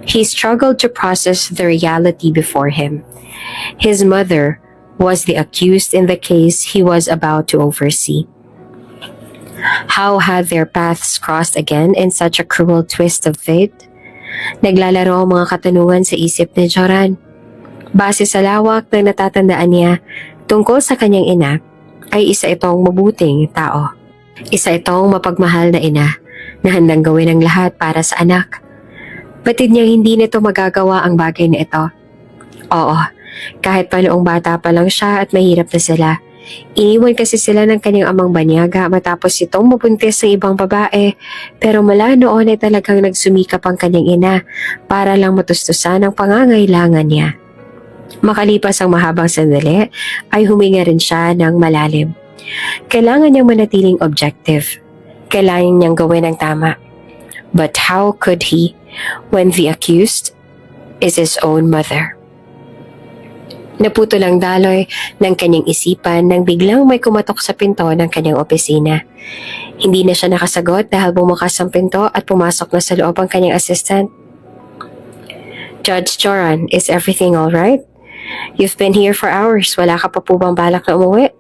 He struggled to process the reality before him. His mother was the accused in the case he was about to oversee. How had their paths crossed again in such a cruel twist of fate? Naglalaro ang mga katanungan sa isip ni Joran. Base sa lawak na natatandaan niya tungkol sa kanyang ina, ay isa itong mabuting tao. Isa itong mapagmahal na ina na handang gawin ang lahat para sa anak. Batid niyang hindi nito magagawa ang bagay na ito. Oo, kahit pa noong bata pa lang siya at mahirap na sila. Iniwan kasi sila ng kanyang amang banyaga matapos itong mabuntis ng ibang babae, pero mula noon ay talagang nagsumikap ang kanyang ina para lang matustusan ang pangangailangan niya. Makalipas ang mahabang sandali, ay huminga rin siya ng malalim. Kailangan niyang manatiling objective. Kailangan niyang gawin ang tama. But how could he when the accused is his own mother? Naputol ang daloy ng kanyang isipan nang biglang may kumatok sa pinto ng kanyang opisina. Hindi na siya nakasagot dahil bumukas ang pinto at pumasok na sa loob ang kanyang assistant. Judge Joran, is everything all right? You've been here for hours. Wala ka pa po bang balak na umuwi?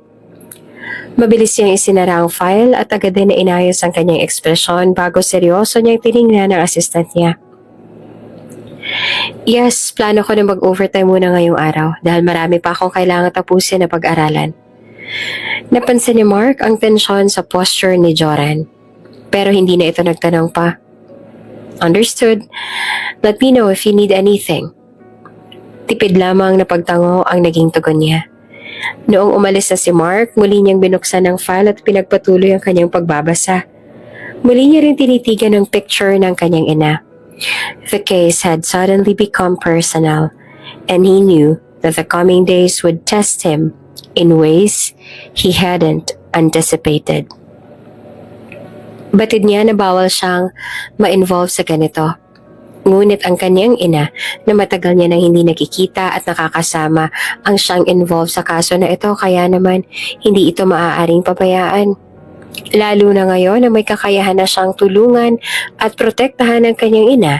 Mabilis niyang isinara ang file at agad din na inayos ang kanyang ekspresyon bago seryoso niyang tinignan ng assistant niya. Yes, plano ko na mag-overtime muna ngayong araw dahil marami pa akong kailangan tapusin na pag-aralan. Napansin ni Mark ang tensyon sa posture ni Joran, pero hindi na ito nagtanong pa. Understood. Let me know if you need anything. Tipid lamang na pagtango ang naging tugon niya. Noong umalis na si Mark, muli niyang binuksan ang file at pinagpatuloy ang kanyang pagbabasa. Muli niya rin tinitigan ang picture ng kanyang ina. The case had suddenly become personal, and he knew that the coming days would test him in ways he hadn't anticipated. Batid niya na bawal siyang ma-involve sa ganito. Ngunit ang kanyang ina na matagal niya nang hindi nakikita at nakakasama ang siyang involved sa kaso na ito, kaya naman hindi ito maaaring pabayaan. Lalo na ngayon na may kakayahan na siyang tulungan at protektahan ang kanyang ina.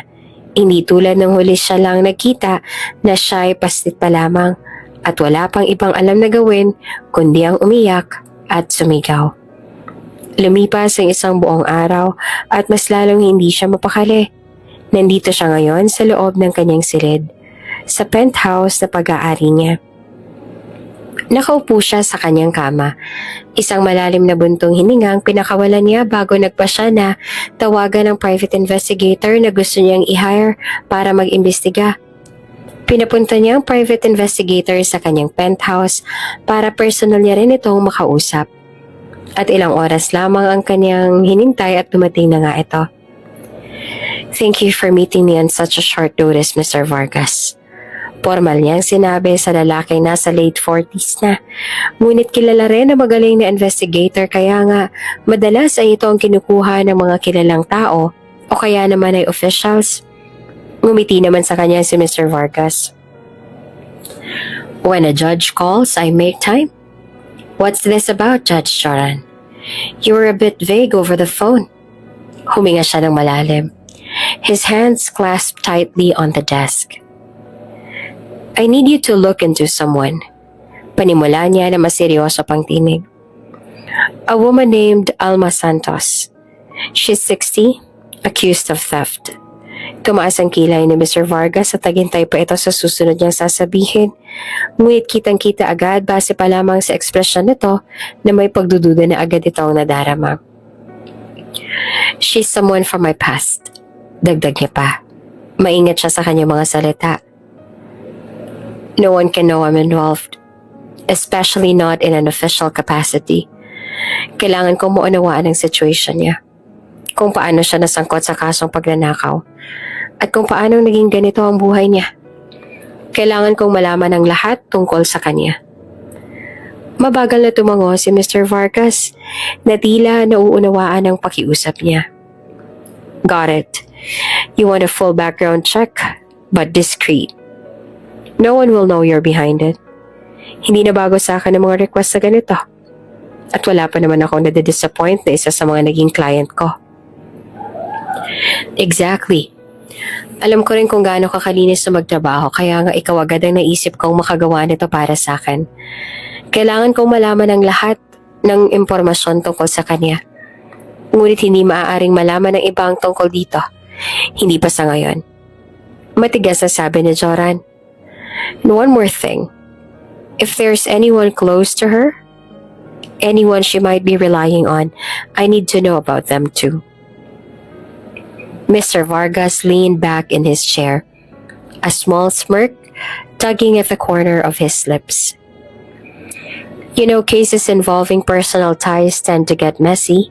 Hindi tulad ng huli siya lang nagkita na siya ay pastit pa lamang at wala pang ibang alam na gawin kundi ang umiyak at sumigaw. Lumipas ang isang buong araw at mas lalong hindi siya mapakali. Nandito siya ngayon sa loob ng kanyang silid, sa penthouse na pag-aari niya. Nakaupo siya sa kanyang kama. Isang malalim na buntong hininga ang pinakawalan niya bago nagpasya na tawagan ng private investigator na gusto niyang i-hire para mag-imbestiga. Pinapunta niya ang private investigator sa kanyang penthouse para personal niya rin itong makausap. At ilang oras lamang ang kanyang hinintay at dumating na nga ito. Thank you for meeting me on such a short notice, Mr. Vargas. Formal niyang sinabi sa lalaking nasa late 40s na. Ngunit kilala rin na magaling na investigator, kaya nga madalas ay ito ang kinukuha ng mga kilalang tao o kaya naman ay officials. Ngumiti naman sa kanya si Mr. Vargas. When a judge calls, I make time. What's this about, Judge Joran? You were a bit vague over the phone. Huminga siya ng malalim. His hands clasped tightly on the desk. I need you to look into someone. Panimula niya na maseryoso pang tinig. A woman named Alma Santos. She's 60, accused of theft. Tumaas ang kilay ni Mr. Vargas at taghintay pa ito sa susunod niyang sasabihin. Ngunit kitang-kita agad base pa lamang sa ekspresyon nito na may pagdududa na agad itong nadarama. She's someone from my past. Dagdag niya pa. Maingat siya sa kanyang mga salita. No one can know I'm involved, especially not in an official capacity. Kailangan kong maunawaan ang situation niya. Kung paano siya nasangkot sa kasong pagnanakaw at kung paano naging ganito ang buhay niya. Kailangan kong malaman ang lahat tungkol sa kanya. Mabagal na tumango si Mr. Vargas na tila nauunawaan ang pakiusap niya. Got it. You want a full background check, but discreet. No one will know you're behind it. Hindi na bago sa akin ang mga request sa ganito. At wala pa naman akong nade-disappoint na isa sa mga naging client ko. Exactly. Alam ko rin kung gaano kakalinis na magtrabaho kaya nga ikaw agad ang naisip kong makagawa nito para sa akin. Kailangan kong malaman ang lahat ng impormasyon tungkol sa kanya. Ngunit hindi maaaring malaman ng iba ang tungkol dito. Hindi pa sa ngayon. Matigas na sabi ni Joran. And one more thing. If there's anyone close to her, anyone she might be relying on, I need to know about them too. Mr. Vargas leaned back in his chair, a small smirk tugging at the corner of his lips. You know, cases involving personal ties tend to get messy,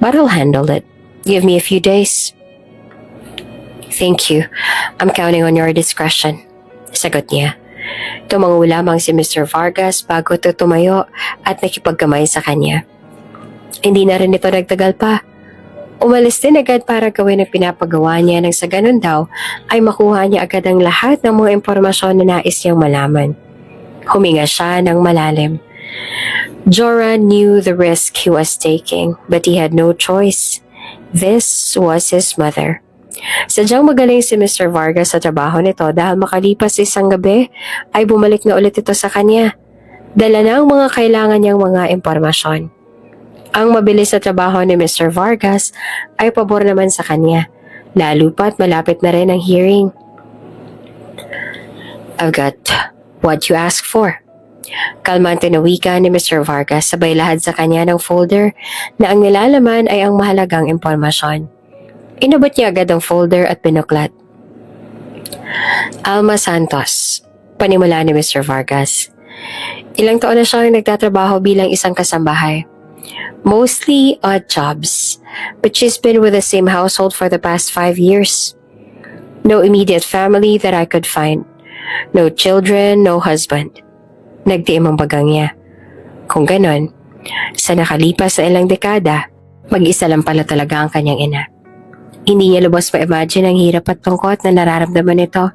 but I'll handle it. Give me a few days. Thank you. I'm counting on your discretion. Sagot niya. Tumango lamang si Mr. Vargas bago ito tumayo at nakipagkamay sa kanya. Hindi na rin ito nagtagal pa. Umalis din agad para gawin ang pinapagawa niya nang sa ganun daw ay makuha niya agad ang lahat ng mga impormasyon na nais niyang malaman. Huminga siya ng malalim. Joran knew the risk he was taking, but he had no choice. This was his mother. Sadyang magaling si Mr. Vargas sa trabaho nito dahil makalipas isang gabi ay bumalik na ulit ito sa kanya. Dala na ang mga kailangan niyang mga impormasyon. Ang mabilis na trabaho ni Mr. Vargas ay pabor naman sa kanya, lalo pa't malapit na rin ang hearing. I've got what you asked for. Kalmante na wika ni Mr. Vargas sabay lahad sa kanya ng folder na ang nilalaman ay ang mahalagang impormasyon. Inabot niya agad ang folder at pinuklat. Alma Santos, panimula ni Mr. Vargas. Ilang taon na siyang nagtatrabaho bilang isang kasambahay. Mostly odd jobs, but she's been with the same household for the past 5 years. No immediate family that I could find. No children, no husband. Nagtiim ang bagang niya. Kung ganon, sa nakalipas na ilang dekada, mag-isa lang pala talaga ang kanyang ina. Hindi niya lubos ma-imagine ang hirap at tungkot na nararamdaman nito.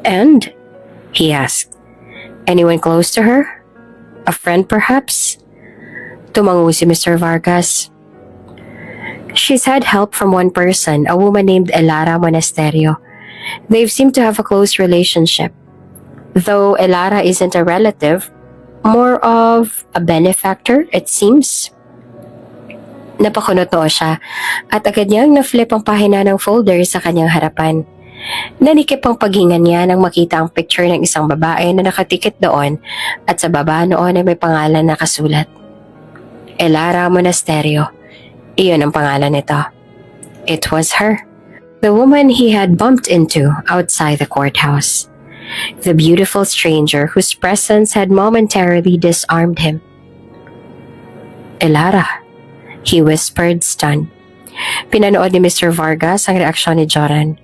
And, he asked, anyone close to her? A friend perhaps? Tumango si Mr. Vargas. She's had help from one person, a woman named Elara Monasterio. They've seemed to have a close relationship. Though Elara isn't a relative, more of a benefactor, it seems. Napakunot-noo siya at agad niyang na-flip ang pahina ng folder sa kanyang harapan. Nanikip ang paghinga niya nang makita ang picture ng isang babae na nakatikit doon at sa baba noon ay may pangalan na nakasulat. Elara Monasterio. Iyon ang pangalan nito. It was her. The woman he had bumped into outside the courthouse. The beautiful stranger whose presence had momentarily disarmed him. Elara, he whispered, stunned. Pinanood ni Mr. Vargas ang reaksyon ni Joran.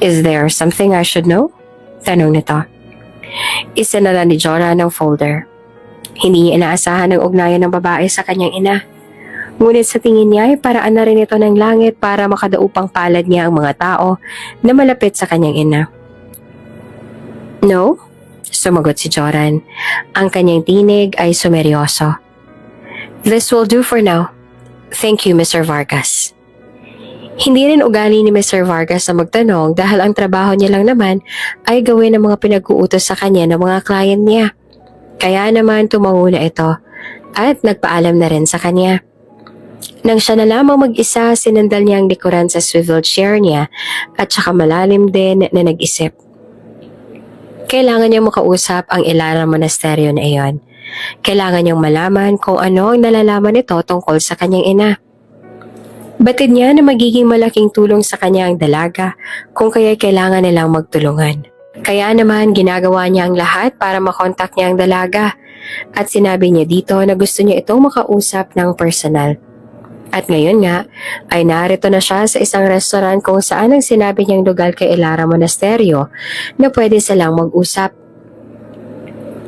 Is there something I should know? Tanong nito. Isinara ni Joran ang folder. Hindi niya inaasahan ang ugnayan ng babae sa kanyang ina. Ngunit sa tingin niya ay paraan na rin ito ng langit para makadaupang palad niya ang mga tao na malapit sa kanyang ina. No? Sumagot si Joran. Ang kanyang tinig ay sumeryoso. This will do for now. Thank you, Mr. Vargas. Hindi rin ugali ni Mr. Vargas na magtanong dahil ang trabaho niya lang naman ay gawin ang mga pinag-uutos sa kanya ng mga client niya. Kaya naman tumango na ito at nagpaalam na rin sa kanya. Nang siya na lamang mag-isa, sinandal niya ang likuran sa swivel chair niya at saka malalim din na nag-isip. Kailangan niyang makausap ang Elara Monasterio na iyon. Kailangan niyang malaman kung ano ang nalalaman nito tungkol sa kanyang ina. Batid niya na magiging malaking tulong sa kanya ang dalaga kung kaya kailangan nilang magtulungan. Kaya naman ginagawa niya ang lahat para makontak niya ang dalaga at sinabi niya dito na gusto niya itong makausap ng personal. At ngayon nga ay narito na siya sa isang restaurant kung saan ang sinabi niyang lugar kay Elara Monasterio na pwede silang mag-usap.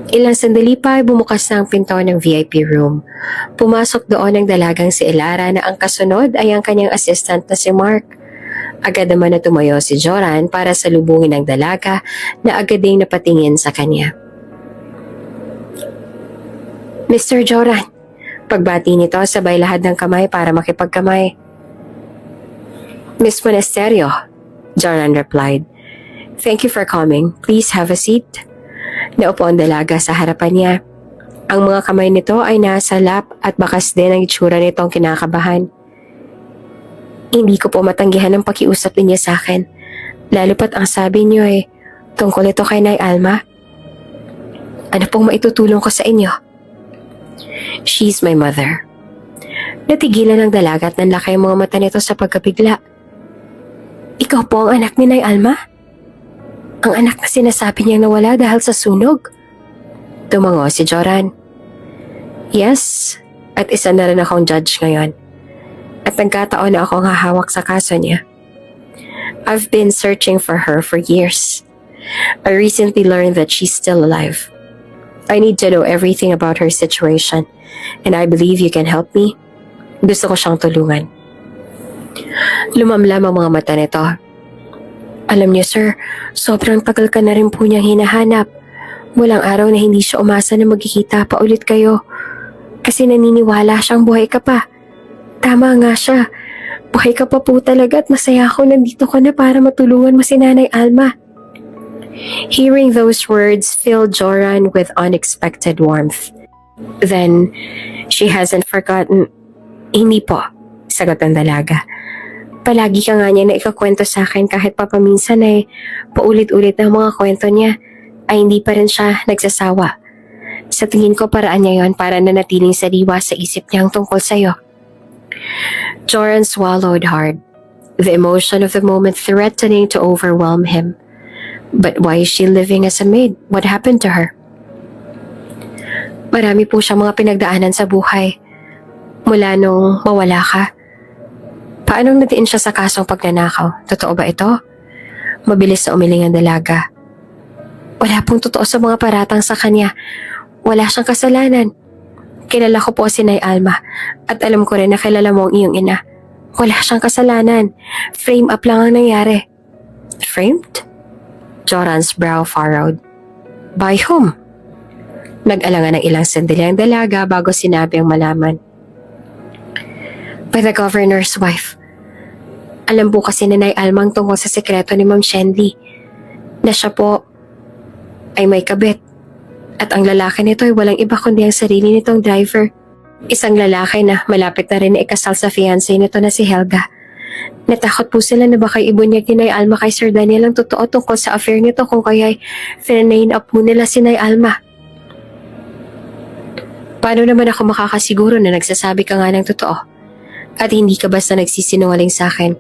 Ilang sandali pa ay bumukas na ang pinto ng VIP room. Pumasok doon ang dalagang si Elara na ang kasunod ay ang kanyang assistant na si Mark. Agad naman na tumayo si Joran para salubungin ang dalaga na agad ding napatingin sa kanya. Mr. Joran, pagbati nito sabay lahad ng kamay para makipagkamay. Miss Monasterio, Joran replied. Thank you for coming. Please have a seat. Naupo ang dalaga sa harapan niya. Ang mga kamay nito ay nasa lap at bakas din ang itsura nitong kinakabahan. Hindi ko po matanggihan ang pakiusap niya sa akin. Lalo pat ang sabi niyo ay tungkol ito kay Nay Alma. Ano pong maitutulong ko sa inyo? She's my mother. Natigilan ang dalaga at nanlaki ang mga mata nito sa pagkabigla. Ikaw po ang anak ni Nay Alma? Ang anak na sinasabi niyang nawala dahil sa sunog? Tumango si Joran. Yes, at isa na rin akong judge ngayon. At nagkataon na akong hahawak sa kaso niya. I've been searching for her for years. I recently learned that she's still alive. I need to know everything about her situation, and I believe you can help me. Gusto ko siyang tulungan. Lumamlam ang mga mata nito. Alam niyo sir, sobrang tagal ka na rin po niyang hinahanap. Walang araw na hindi siya umasa na magkikita pa ulit kayo. Kasi naniniwala siyang buhay ka pa. Tama nga siya. Buhay ka pa po talaga at masaya ako nandito ka na para matulungan mo si Nanay Alma. Hearing those words filled Joran with unexpected warmth. Then, she hasn't forgotten. Hindi po, sagot ang dalaga. Palagi ka nga niya na ikakwento sa akin kahit papaminsan ay paulit-ulit ang mga kwento niya ay hindi pa rin siya nagsasawa. Sa tingin ko paraan niya yon para nanatiling sariwa sa isip niyang tungkol sa'yo. Joran swallowed hard, the emotion of the moment threatening to overwhelm him. But why is she living as a maid? What happened to her? Marami po siyang mga pinagdaanan sa buhay. Mula nung mawala ka. Paanong natiin siya sa kasong pagnanakaw? Totoo ba ito? Mabilis na umiling ang dalaga. Wala pong totoo sa mga paratang sa kanya. Wala siyang kasalanan. Kilala ko po si Nay Alma at alam ko rin na kilala mo ang iyong ina. Wala siyang kasalanan. Frame up lang ang nangyari. Framed? Joran's brow furrowed. By whom? Nag-alangan ng ilang sandali ang dalaga bago sinabi ang malaman. By the governor's wife. Alam po kasi ni Nay Alma ang tungkol sa sekreto ni Ma'am Shenli na siya po ay may kabit at ang lalaki nito ay walang iba kundi ang sarili nitong driver. Isang lalaki na malapit na rin na ikasal sa fiancé nito na si Helga. Natakot po sila na baka ibunyag ni Nay Alma kay Sir Daniel ang totoo tungkol sa affair nito kung kaya'y finanayin up po nila si Nay Alma. Paano naman ako makakasiguro na nagsasabi ka nga ng totoo? At hindi ka basta nagsisinungaling sa akin.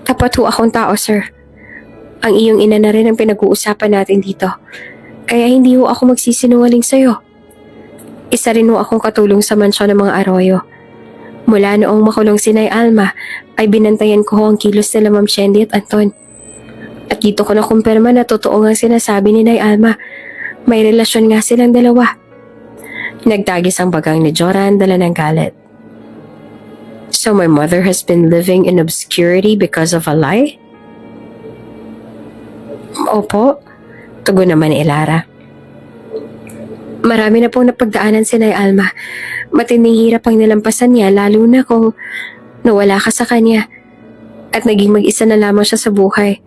Tapat ho akong tao, sir. Ang iyong ina na rin ang pinag-uusapan natin dito. Kaya hindi ho ako magsisinungaling sa'yo. Isa rin ho akong katulong sa mansyon ng mga Arroyo. Mula noong makulong si Nay Alma, ay binantayan ko ho ang kilos nila Ma'am Shenli at Anton. At dito ko na kumpirma na totoo nga sinasabi ni Nay Alma. May relasyon nga silang dalawa. Nagtagis ang bagang ni Joran dala ng galit. So my mother has been living in obscurity because of a lie? Opo, tugon naman ni Elara. Marami na pong napagdaanan si Nay Alma. Matinding hirap ang nilampasan niya lalo na kung nawala ka sa kanya at naging mag-isa na lamang siya sa buhay.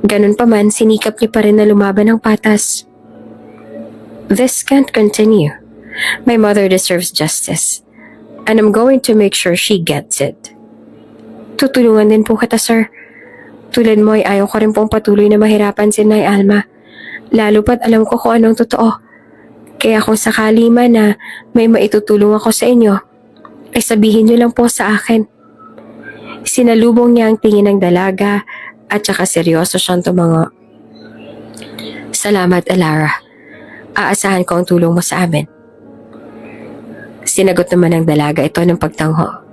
Ganun pa man, sinikap niya pa rin na lumaban ng patas. This can't continue. My mother deserves justice. And I'm going to make sure she gets it. Tutulungan din po kita, sir. Tulad mo ay ayaw ko rin pong patuloy na mahirapan si Nay Alma. Lalo pat alam ko kung anong totoo. Kaya kung sakali man na may maitutulong ako sa inyo, ay sabihin niyo lang po sa akin. Sinalubong niya ang tingin ng dalaga at saka seryoso siyang tumango. Salamat, Elara. Aasahan ko ang tulong mo sa amin. Sinagot naman ng dalaga ito ng pagtangho.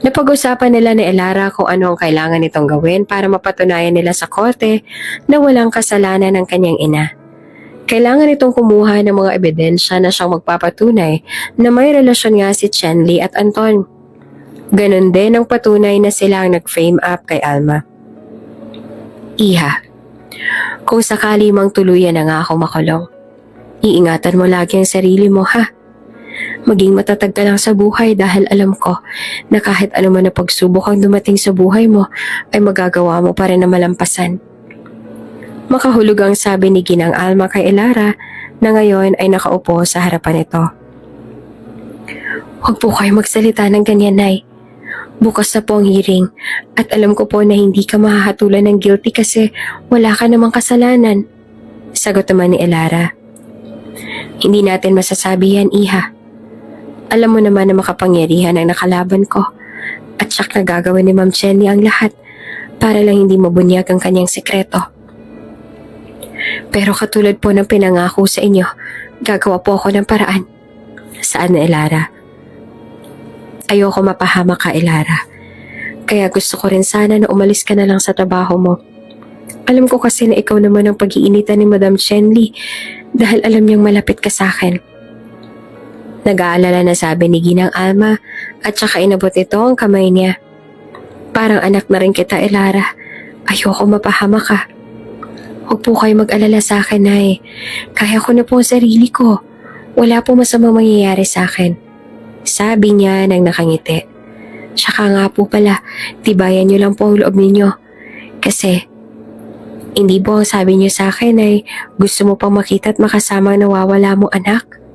Napag-usapan nila ni Elara kung ano ang kailangan nitong gawin para mapatunayan nila sa korte na walang kasalanan ng kanyang ina. Kailangan itong kumuha ng mga ebidensya na siyang magpapatunay na may relasyon nga si Chenli at Anton. Ganon din ang patunay na sila ang nag-frame up kay Alma. Iha, kung sakali mang tuluyan na nga ako makulong, iingatan mo lagi ang sarili mo, ha? Maging matatag ka lang sa buhay dahil alam ko na kahit ano man na pagsubok ang dumating sa buhay mo ay magagawa mo pa rin na malampasan. Makahulog ang sabi ni Ginang Alma kay Elara na ngayon ay nakaupo sa harapan nito. Huwag po kayo magsalita ng ganyan, Nay. Bukas na po ang hearing at alam ko po na hindi ka mahahatulan ng guilty kasi wala ka namang kasalanan. Sagot naman ni Elara. Hindi natin masasabi yan, Iha. Alam mo naman na makapangyarihan ang nakalaban ko at siyak na gagawin ni Ma'am Chenny ang lahat para lang hindi mabunyag ang kanyang sekreto. Pero katulad po ng pinangako sa inyo, gagawa po ako ng paraan. Saan na, Elara? Ayoko mapahamak ka, Elara. Kaya gusto ko rin sana na umalis ka na lang sa trabaho mo. Alam ko kasi na ikaw naman ang pag-iinitan ni Madam Chenli dahil alam niyang malapit ka sa akin. Nag-aalala na sabi ni Ginang Alma at saka inabot ito ang kamay niya. Parang anak na rin kita, Elara. Ayoko mapahamak ka. Huwag po kayo mag-alala sa akin, Nay. Kaya ko na po ang sarili ko. Wala po masamang mangyayari sa akin. Sabi niya nang nakangiti. Tsaka nga po pala, tibayan niyo lang po ang loob ninyo. Kasi, hindi po ang sabi niyo sa akin ay gusto mo pang makita at makasama ang nawawala mo anak.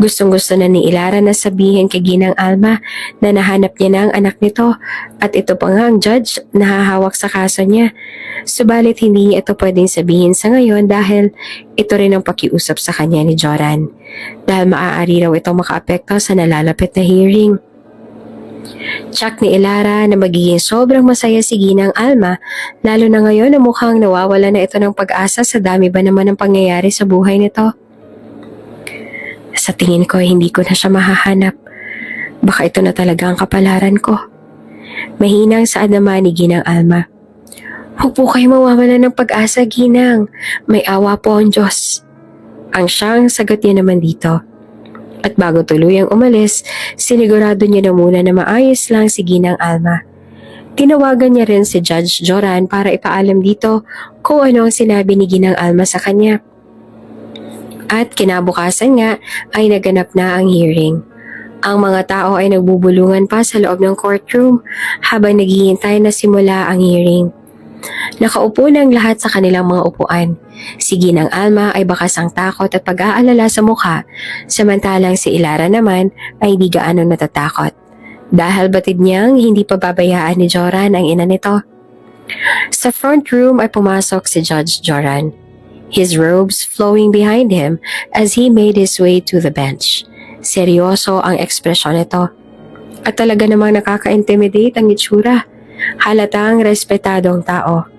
Gustong-gusto na ni Elara na sabihin kay Ginang Alma na nahanap niya na ang anak nito at ito pa nga ang judge na hahawak sa kaso niya. Subalit hindi niya ito pwedeng sabihin sa ngayon dahil ito rin ang pakiusap sa kanya ni Joran. Dahil maaari raw itong makaapekto sa nalalapit na hearing. Tsak ni Elara na magiging sobrang masaya si Ginang Alma lalo na ngayon na mukhang nawawala na ito ng pag-asa sa dami ba naman ang pangyayari sa buhay nito. Sa tingin ko hindi ko na siya mahahanap. Baka ito na talaga ang kapalaran ko. Mahinang saad naman ni Ginang Alma. Huwag po kayo mawawala ng pag-asa, Ginang. May awa po ang Diyos. Ang siyang sagot niya naman dito. At bago tuluyang umalis, sinigurado niya na muna na maayos lang si Ginang Alma. Tinawagan niya rin si Judge Joran para ipaalam dito kung ano ang sinabi ni Ginang Alma sa kanya. At kinabukasan nga ay naganap na ang hearing. Ang mga tao ay nagbubulungan pa sa loob ng courtroom habang naghihintay na simula ang hearing. Nakaupo ng lahat sa kanilang mga upuan. Si Ginang Alma ay bakas ang takot at pag-aalala sa mukha, samantalang si Elara naman ay di gaano natatakot. Dahil batid niyang hindi pa babayaan ni Joran ang ina nito. Sa front room ay pumasok si Judge Joran. His robes flowing behind him as he made his way to the bench. Seryoso ang ekspresyon nito. At talaga namang nakaka-intimidate ang itsura. Halatang respetadong tao.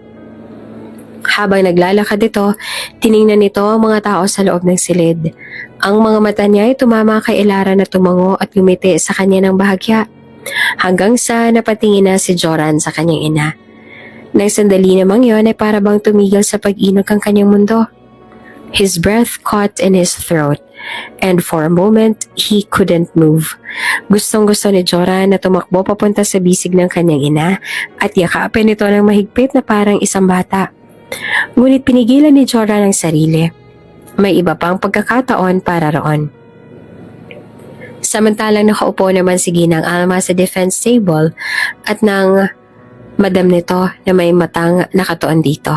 Habang naglalakad ito, tiningnan nito ang mga tao sa loob ng silid. Ang mga mata niya ay tumama kay Elara na tumango at ngumiti sa kanya ng bahagya. Hanggang sa napatingin na si Joran sa kanyang ina. Nang sandali namang yon ay para bang tumigil sa pag-inog ang kanyang mundo. His breath caught in his throat and for a moment he couldn't move. Gustong-gusto ni Joran na tumakbo papunta sa bisig ng kanyang ina at yakapin ito ng mahigpit na parang isang bata. Ngunit pinigilan ni Joran ang sarili. may iba pang pagkakataon para roon. Samantalang nakaupo naman si Ginang Alma sa defense table at nang madam nito na may matang nakatuon dito.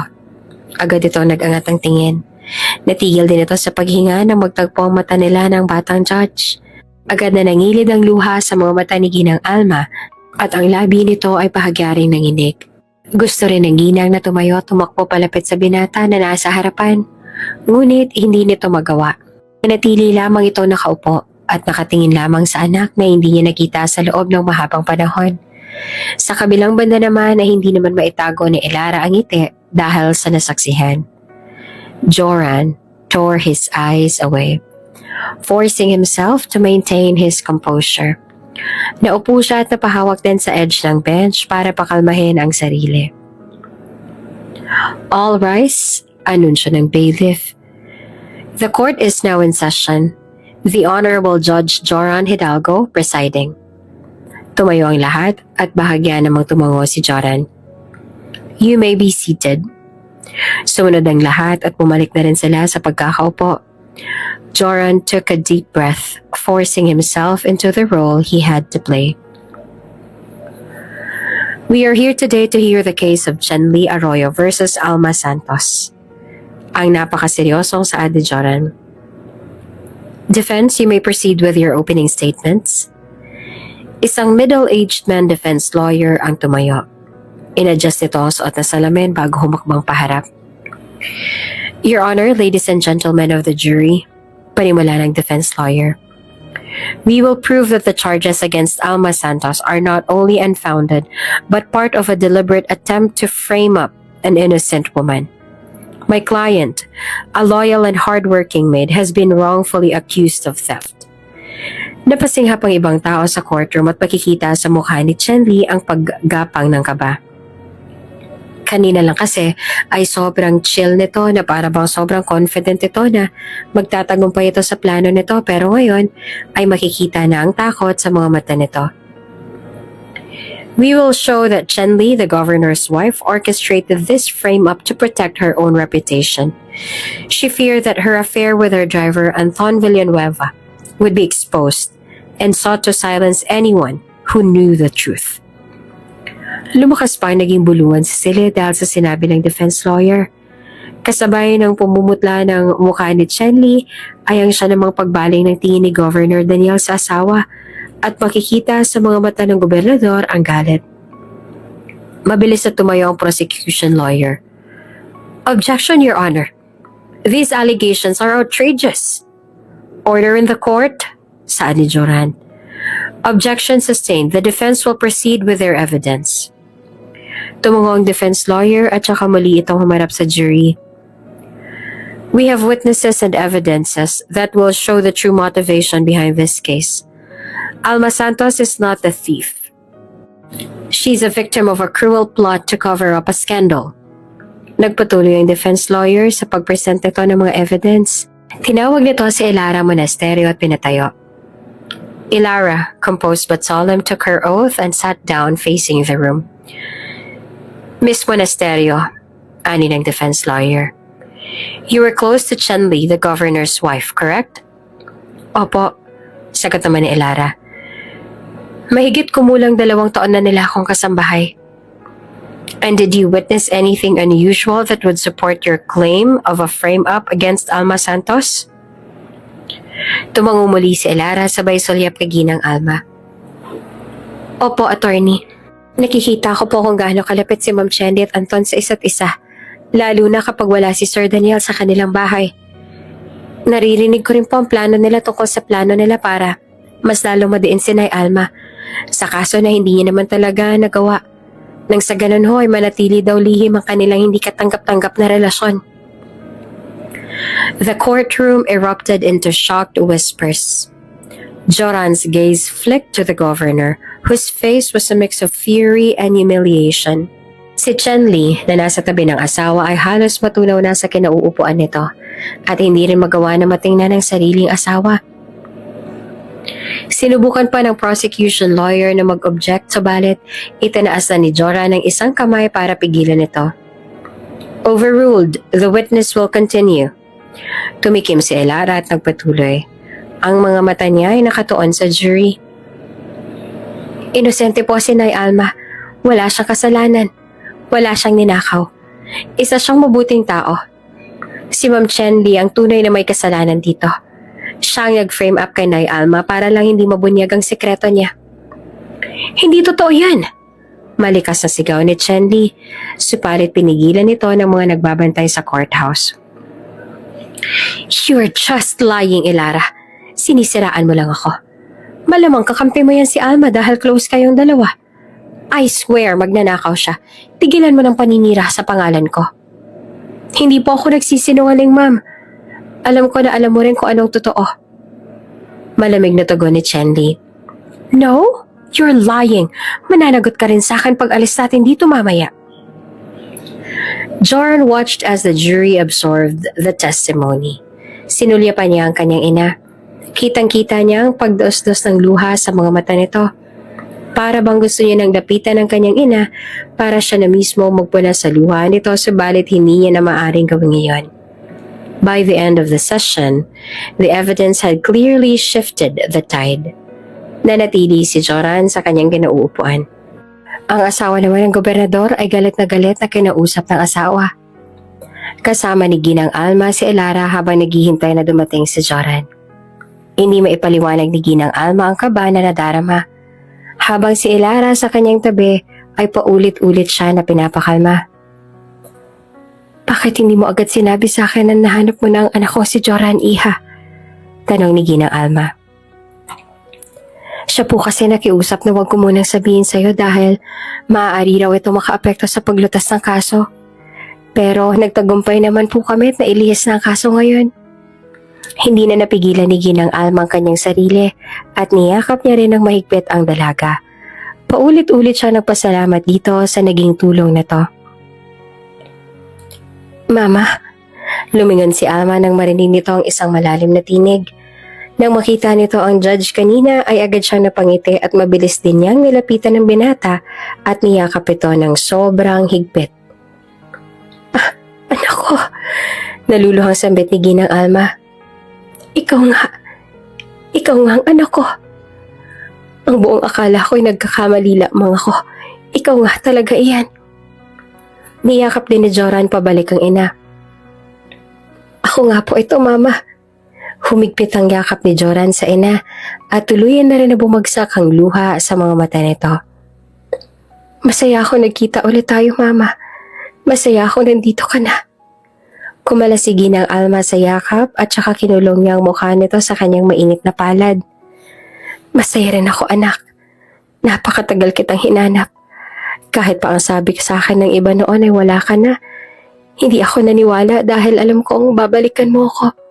Agad ito nag-angat ang tingin. Natigil din ito sa paghinga nang magtagpo ang mata nila ng batang judge. Agad na nangilid ang luha sa mga mata ni Ginang Alma at ang labi nito ay bahagyaring nanginig. Gusto rin ng Ginang na tumayo at tumakbo palapit sa binata na nasa harapan. Ngunit hindi nito magawa. Nanatili lamang ito nakaupo at nakatingin lamang sa anak na hindi niya nakita sa loob ng mahabang panahon. Sa kabilang banda naman ay hindi naman maitago ni Elara ang ngiti dahil sa nasaksihan. Joran tore his eyes away, forcing himself to maintain his composure. Naupo siya at napahawak din sa edge ng bench para pakalmahin ang sarili. All rise, anunsyo ng bailiff. The court is now in session. The Honorable Judge Joran Hidalgo presiding. Tumayo ang lahat at bahagya namang tumango si Joran. You may be seated. Sumunod ang lahat at bumalik na rin sila sa pagkakaupo. Joran took a deep breath, forcing himself into the role he had to play. We are here today to hear the case of Chenly Arroyo versus Alma Santos. Ang napakaseryosong saad ni Joran. Defense, you may proceed with your opening statements. Isang middle-aged man defense lawyer ang tumayo. Inadjust ito suot na salamin bago humakbang paharap. Your Honor, ladies and gentlemen of the jury, panimula ng defense lawyer. We will prove that the charges against Alma Santos are not only unfounded, but part of a deliberate attempt to frame up an innocent woman. My client, a loyal and hardworking maid, has been wrongfully accused of theft. Napasinghap ang ibang tao sa courtroom at makikita sa mukha ni Chenly ang paggapang ng kaba. Kanina lang kasi ay sobrang chill nito na para bang sobrang confident ito na magtatagumpay ito sa plano nito, pero ngayon ay makikita na ang takot sa mga mata nito. We will show that Chenly, the governor's wife, orchestrated this frame-up to protect her own reputation. She feared that her affair with her driver, Anton Villanueva, would be exposed and sought to silence anyone who knew the truth. Lumakas pa ang naging bulungan si Celia dahil sa sinabi ng defense lawyer. Kasabay ng pumumutla ng mukha ni Chenly ay ang siya namang pagbaling ng tingin ni Governor Daniel sa asawa at makikita sa mga mata ng gobernador ang galit. Mabilis na tumayo ang prosecution lawyer. Objection, Your Honor. These allegations are outrageous. Order in the court, saad ni Joran. Objection sustained. The defense will proceed with their evidence. Tumungo ang defense lawyer at saka muli itong humarap sa jury. We have witnesses and evidences that will show the true motivation behind this case. Alma Santos is not the thief. She's a victim of a cruel plot to cover up a scandal. Nagpatuloy ang defense lawyer sa pagpresent nito ng mga evidence. Tinawag nito si Elara Monasterio at pinatayo. Elara, composed but solemn, took her oath and sat down facing the room. Miss Monasterio, ani ng defense lawyer. You were close to Chenly, the governor's wife, correct? Opo, sagot naman ni Elara. Mahigit kumulang 2 taon na nila akong kasambahay. And did you witness anything unusual that would support your claim of a frame-up against Alma Santos? Tumango muli si Elara sabay sulyap kay Ginang Alma. Opo, attorney. Nakikita ko po kung gaano kalapit si Ma'am Chenly at Anton sa isa't isa, lalo na kapag wala si Sir Daniel sa kanilang bahay. Naririnig ko rin po ang plano nila tungkol sa plano nila para mas lalong madiin si Nay Alma, sa kaso na hindi niya naman talaga nagawa. Nang sa ganun ho ay manatili daw lihim ang kanilang hindi katanggap-tanggap na relasyon. The courtroom erupted into shocked whispers. Joran's gaze flicked to the governor, whose face was a mix of fury and humiliation. Si Chenly, na nasa tabi ng asawa, ay halos matunaw na sa kinauupuan nito at hindi rin magawa na matingnan ng sariling asawa. Sinubukan pa ng prosecution lawyer na mag-object, subalit itinaas na ni Joran ng isang kamay para pigilan ito. Overruled, the witness will continue. Tumikim si Elara at nagpatuloy. Ang mga mata niya ay nakatuon sa jury. Inosente po si Nay Alma. Wala siyang kasalanan. Wala siyang ninakaw. Isa siyang mabuting tao. Si Ma'am Chen Li ang tunay na may kasalanan dito. Siya ang nag-frame up kay Nay Alma para lang hindi mabunyag ang sekreto niya. Hindi totoo yan! Malikas na sigaw ni Chen Li, supalit pinigilan ito ng mga nagbabantay sa courthouse. You're just lying, Elara. Sinisiraan mo lang ako. Malamang kakampi mo yan si Alma dahil close kayong dalawa. I swear magnanakaw siya. Tigilan mo ng paninira sa pangalan ko. Hindi po ako nagsisinungaling, ma'am. Alam ko na alam mo rin kung anong totoo. Malamig na tugon ni Chen Li. No? You're lying. Mananagot ka rin sa akin pag alis natin dito mamaya. Joran watched as the jury absorbed the testimony. Sinulya pa niya ang kanyang ina. Kitang-kita niya ang pagdaos-dos ng luha sa mga mata nito. Para bang gusto niya nang lapitan ng kanyang ina para siya na mismo magpula sa luha nito, subalit hindi niya na maaring gawin ngayon. By the end of the session, the evidence had clearly shifted the tide. Nanatili si Joran sa kanyang kinauupuan. Ang asawa naman ng gobernador ay galit na kinausap ng asawa. Kasama ni Ginang Alma si Elara habang naghihintay na dumating si Joran. Hindi maipaliwanag ni Ginang Alma ang kaba na nadarama. Habang si Elara sa kanyang tabi ay paulit-ulit siya na pinapakalma. Bakit hindi mo agad sinabi sa akin na nahanap mo na ang anak ko si Joran, Iha? Tanong ni Ginang Alma. Siya po kasi nakiusap na huwag ko munang sabihin sa'yo dahil maaari raw ito makaapekto sa paglutas ng kaso. Pero nagtagumpay naman po kami at nailihis na ang kaso ngayon. Hindi na napigilan ni Ginang Alma ang kanyang sarili at niyakap niya rin ng mahigpit ang dalaga. Paulit-ulit siya nagpasalamat dito sa naging tulong na to. Mama, lumingon si Alma nang marinig nito ang isang malalim na tinig. Nang makita nito ang judge kanina ay agad siyang napangiti at mabilis din niyang nilapitan ng binata at niyakap ito ng sobrang higpit. Ah, anak ko! Naluluhang sambit ni Ginang Alma. Ikaw nga ang anak ko. Ang buong akala ko'y nagkakamali lamang ako. Ikaw nga talaga iyan. Niyakap din ni Joran pabalik ang ina. Ako nga po ito, Mama. Humigpit ang yakap ni Joran sa ina at tuluyan na rin na bumagsak ang luha sa mga mata nito. Masaya ako nagkita ulit tayo, Mama. Masaya ako nandito ka na. Kumalasigi ng Alma sa yakap at saka kinulong niya ang mukha nito sa kanyang mainit na palad. Masaya rin ako, anak. Napakatagal kitang hinanap. Kahit pa ang sabi sa akin ng iba noon ay wala ka na. Hindi ako naniwala dahil alam kong babalikan mo ako.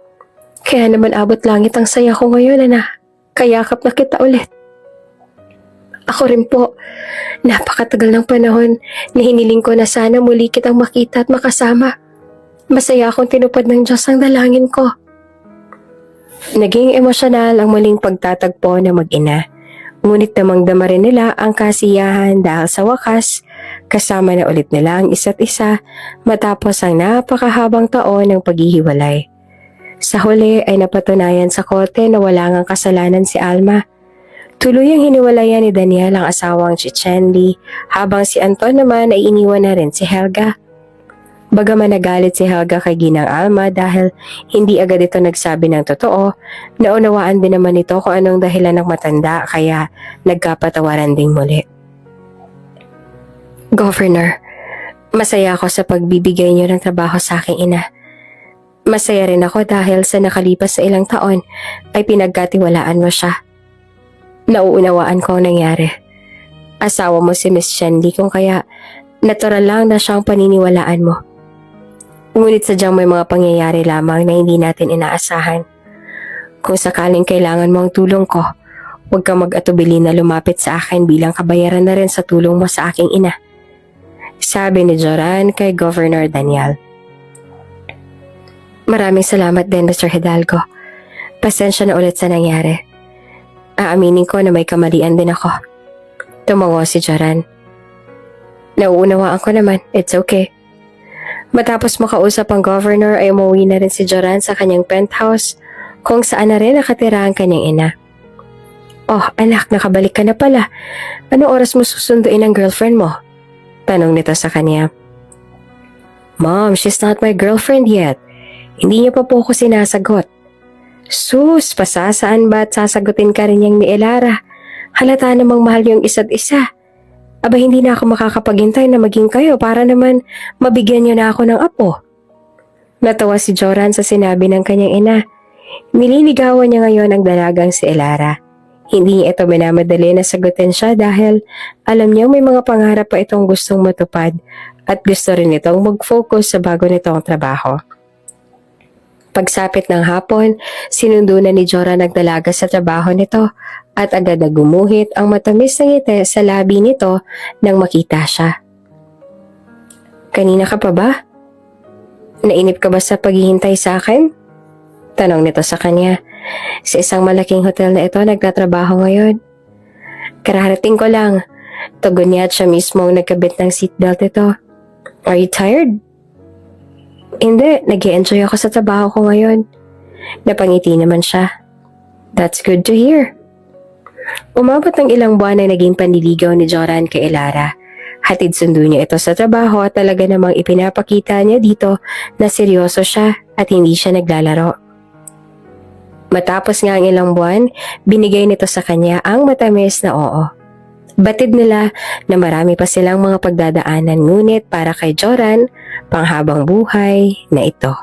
Kaya naman abot langit ang saya ko ngayon, anak. Kayakap na kita ulit. Ako rin po. Napakatagal ng panahon na hiniling ko na sana muli kitang makita at makasama. Masaya akong tinupad ng Diyos ang dalangin ko. Naging emosyonal ang muling pagtatagpo ng mag-ina. Ngunit damang-dama rin nila ang kasiyahan dahil sa wakas, kasama na ulit nila ang isa't isa matapos ang napakahabang taon ng paghihiwalay. Sa huli ay napatunayan sa korte na wala ngang kasalanan si Alma. Tuluyang hiniwalayan ni Daniel ang asawang si Chen Li habang si Anton naman ay iniwan na rin si Helga. Bagaman nagalit si Helga kay Ginang Alma dahil hindi agad ito nagsabi ng totoo, naunawaan din naman ito kung anong dahilan ng matanda kaya nagkapatawaran ding muli. Governor, masaya ako sa pagbibigay niyo ng trabaho sa aking ina. Masaya rin ako dahil sa nakalipas sa ilang taon ay pinagkatiwalaan mo siya. Nauunawaan ko ang nangyari. Asawa mo si Miss Chen Li kung kaya natural lang na siyang paniniwalaan mo. Ngunit sadyang may mga pangyayari lamang na hindi natin inaasahan. Kung sakaling kailangan mo ang tulong ko, huwag kang mag-atubili na lumapit sa akin bilang kabayaran na rin sa tulong mo sa aking ina. Sabi ni Joran kay Governor Daniel. Maraming salamat din, Mr. Hidalgo. Pasensya na ulit sa nangyari. Aaminin ko na may kamalian din ako. Tumango si Joran. Nauunawaan ko naman, it's okay. Matapos makausap ang governor ay umuwi na rin si Joran sa kanyang penthouse kung saan na rin nakatira ang kanyang ina. Oh anak, nakabalik ka na pala. Anong oras mo susunduin ang girlfriend mo? Tanong nito sa kanya. Mom, she's not my girlfriend yet. Hindi niya pa po ako sinasagot. Sus, pasasaan ba at sasagutin ka rin niyang ni Elara? Halata namang mahal yung isa't isa. Aba hindi na ako makakapaghintay na maging kayo para naman mabigyan niyo na ako ng apo. Natawa si Joran sa sinabi ng kanyang ina. Nililigawan niya ngayon ang dalagang si Elara. Hindi niya ito minamadali na sagutin siya dahil alam niyang may mga pangarap pa itong gustong matupad at gusto rin itong mag-focus sa bago nitong trabaho. Pagsapit ng hapon, sinundo na ni Joran ang dalaga sa trabaho nito at agad na gumuhit ang matamis na ngiti sa labi nito nang makita siya. Kanina ka pa ba? Nainip ka ba sa paghihintay sa akin? Tanong nito sa kanya. Sa isang malaking hotel na ito nagtatrabaho ngayon. Kararating ko lang. Tugon niya at siya mismo ang nagkabit ng seatbelt ito. Are you tired? Hindi, nag-i-enjoy ako sa trabaho ko ngayon. Napangiti naman siya. That's good to hear. Umabot ng ilang buwan na naging panliligaw ni Joran kay Elara. Hatid sundo niya ito sa trabaho at talaga namang ipinapakita niya dito na seryoso siya at hindi siya naglalaro. Matapos nga ang ilang buwan, binigay nito sa kanya ang matamis na oo. Batid nila na marami pa silang mga pagdadaanan ngunit para kay Joran, panghabang buhay na ito.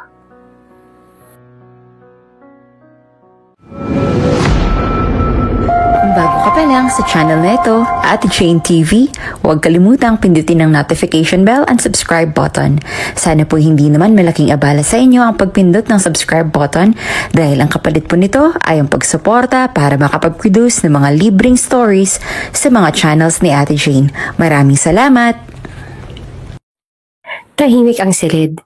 Kung bago ka pa lang sa channel na ito, Ate Jane TV, huwag kalimutang pindutin ang notification bell and subscribe button. Sana po hindi naman malaking abala sa inyo ang pagpindot ng subscribe button dahil ang kapalit po nito ay ang pagsuporta para makapag-produce ng mga libreng stories sa mga channels ni Ate Jane. Maraming salamat! Tahimik ang silid.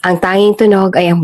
Ang tanging tunog ay ang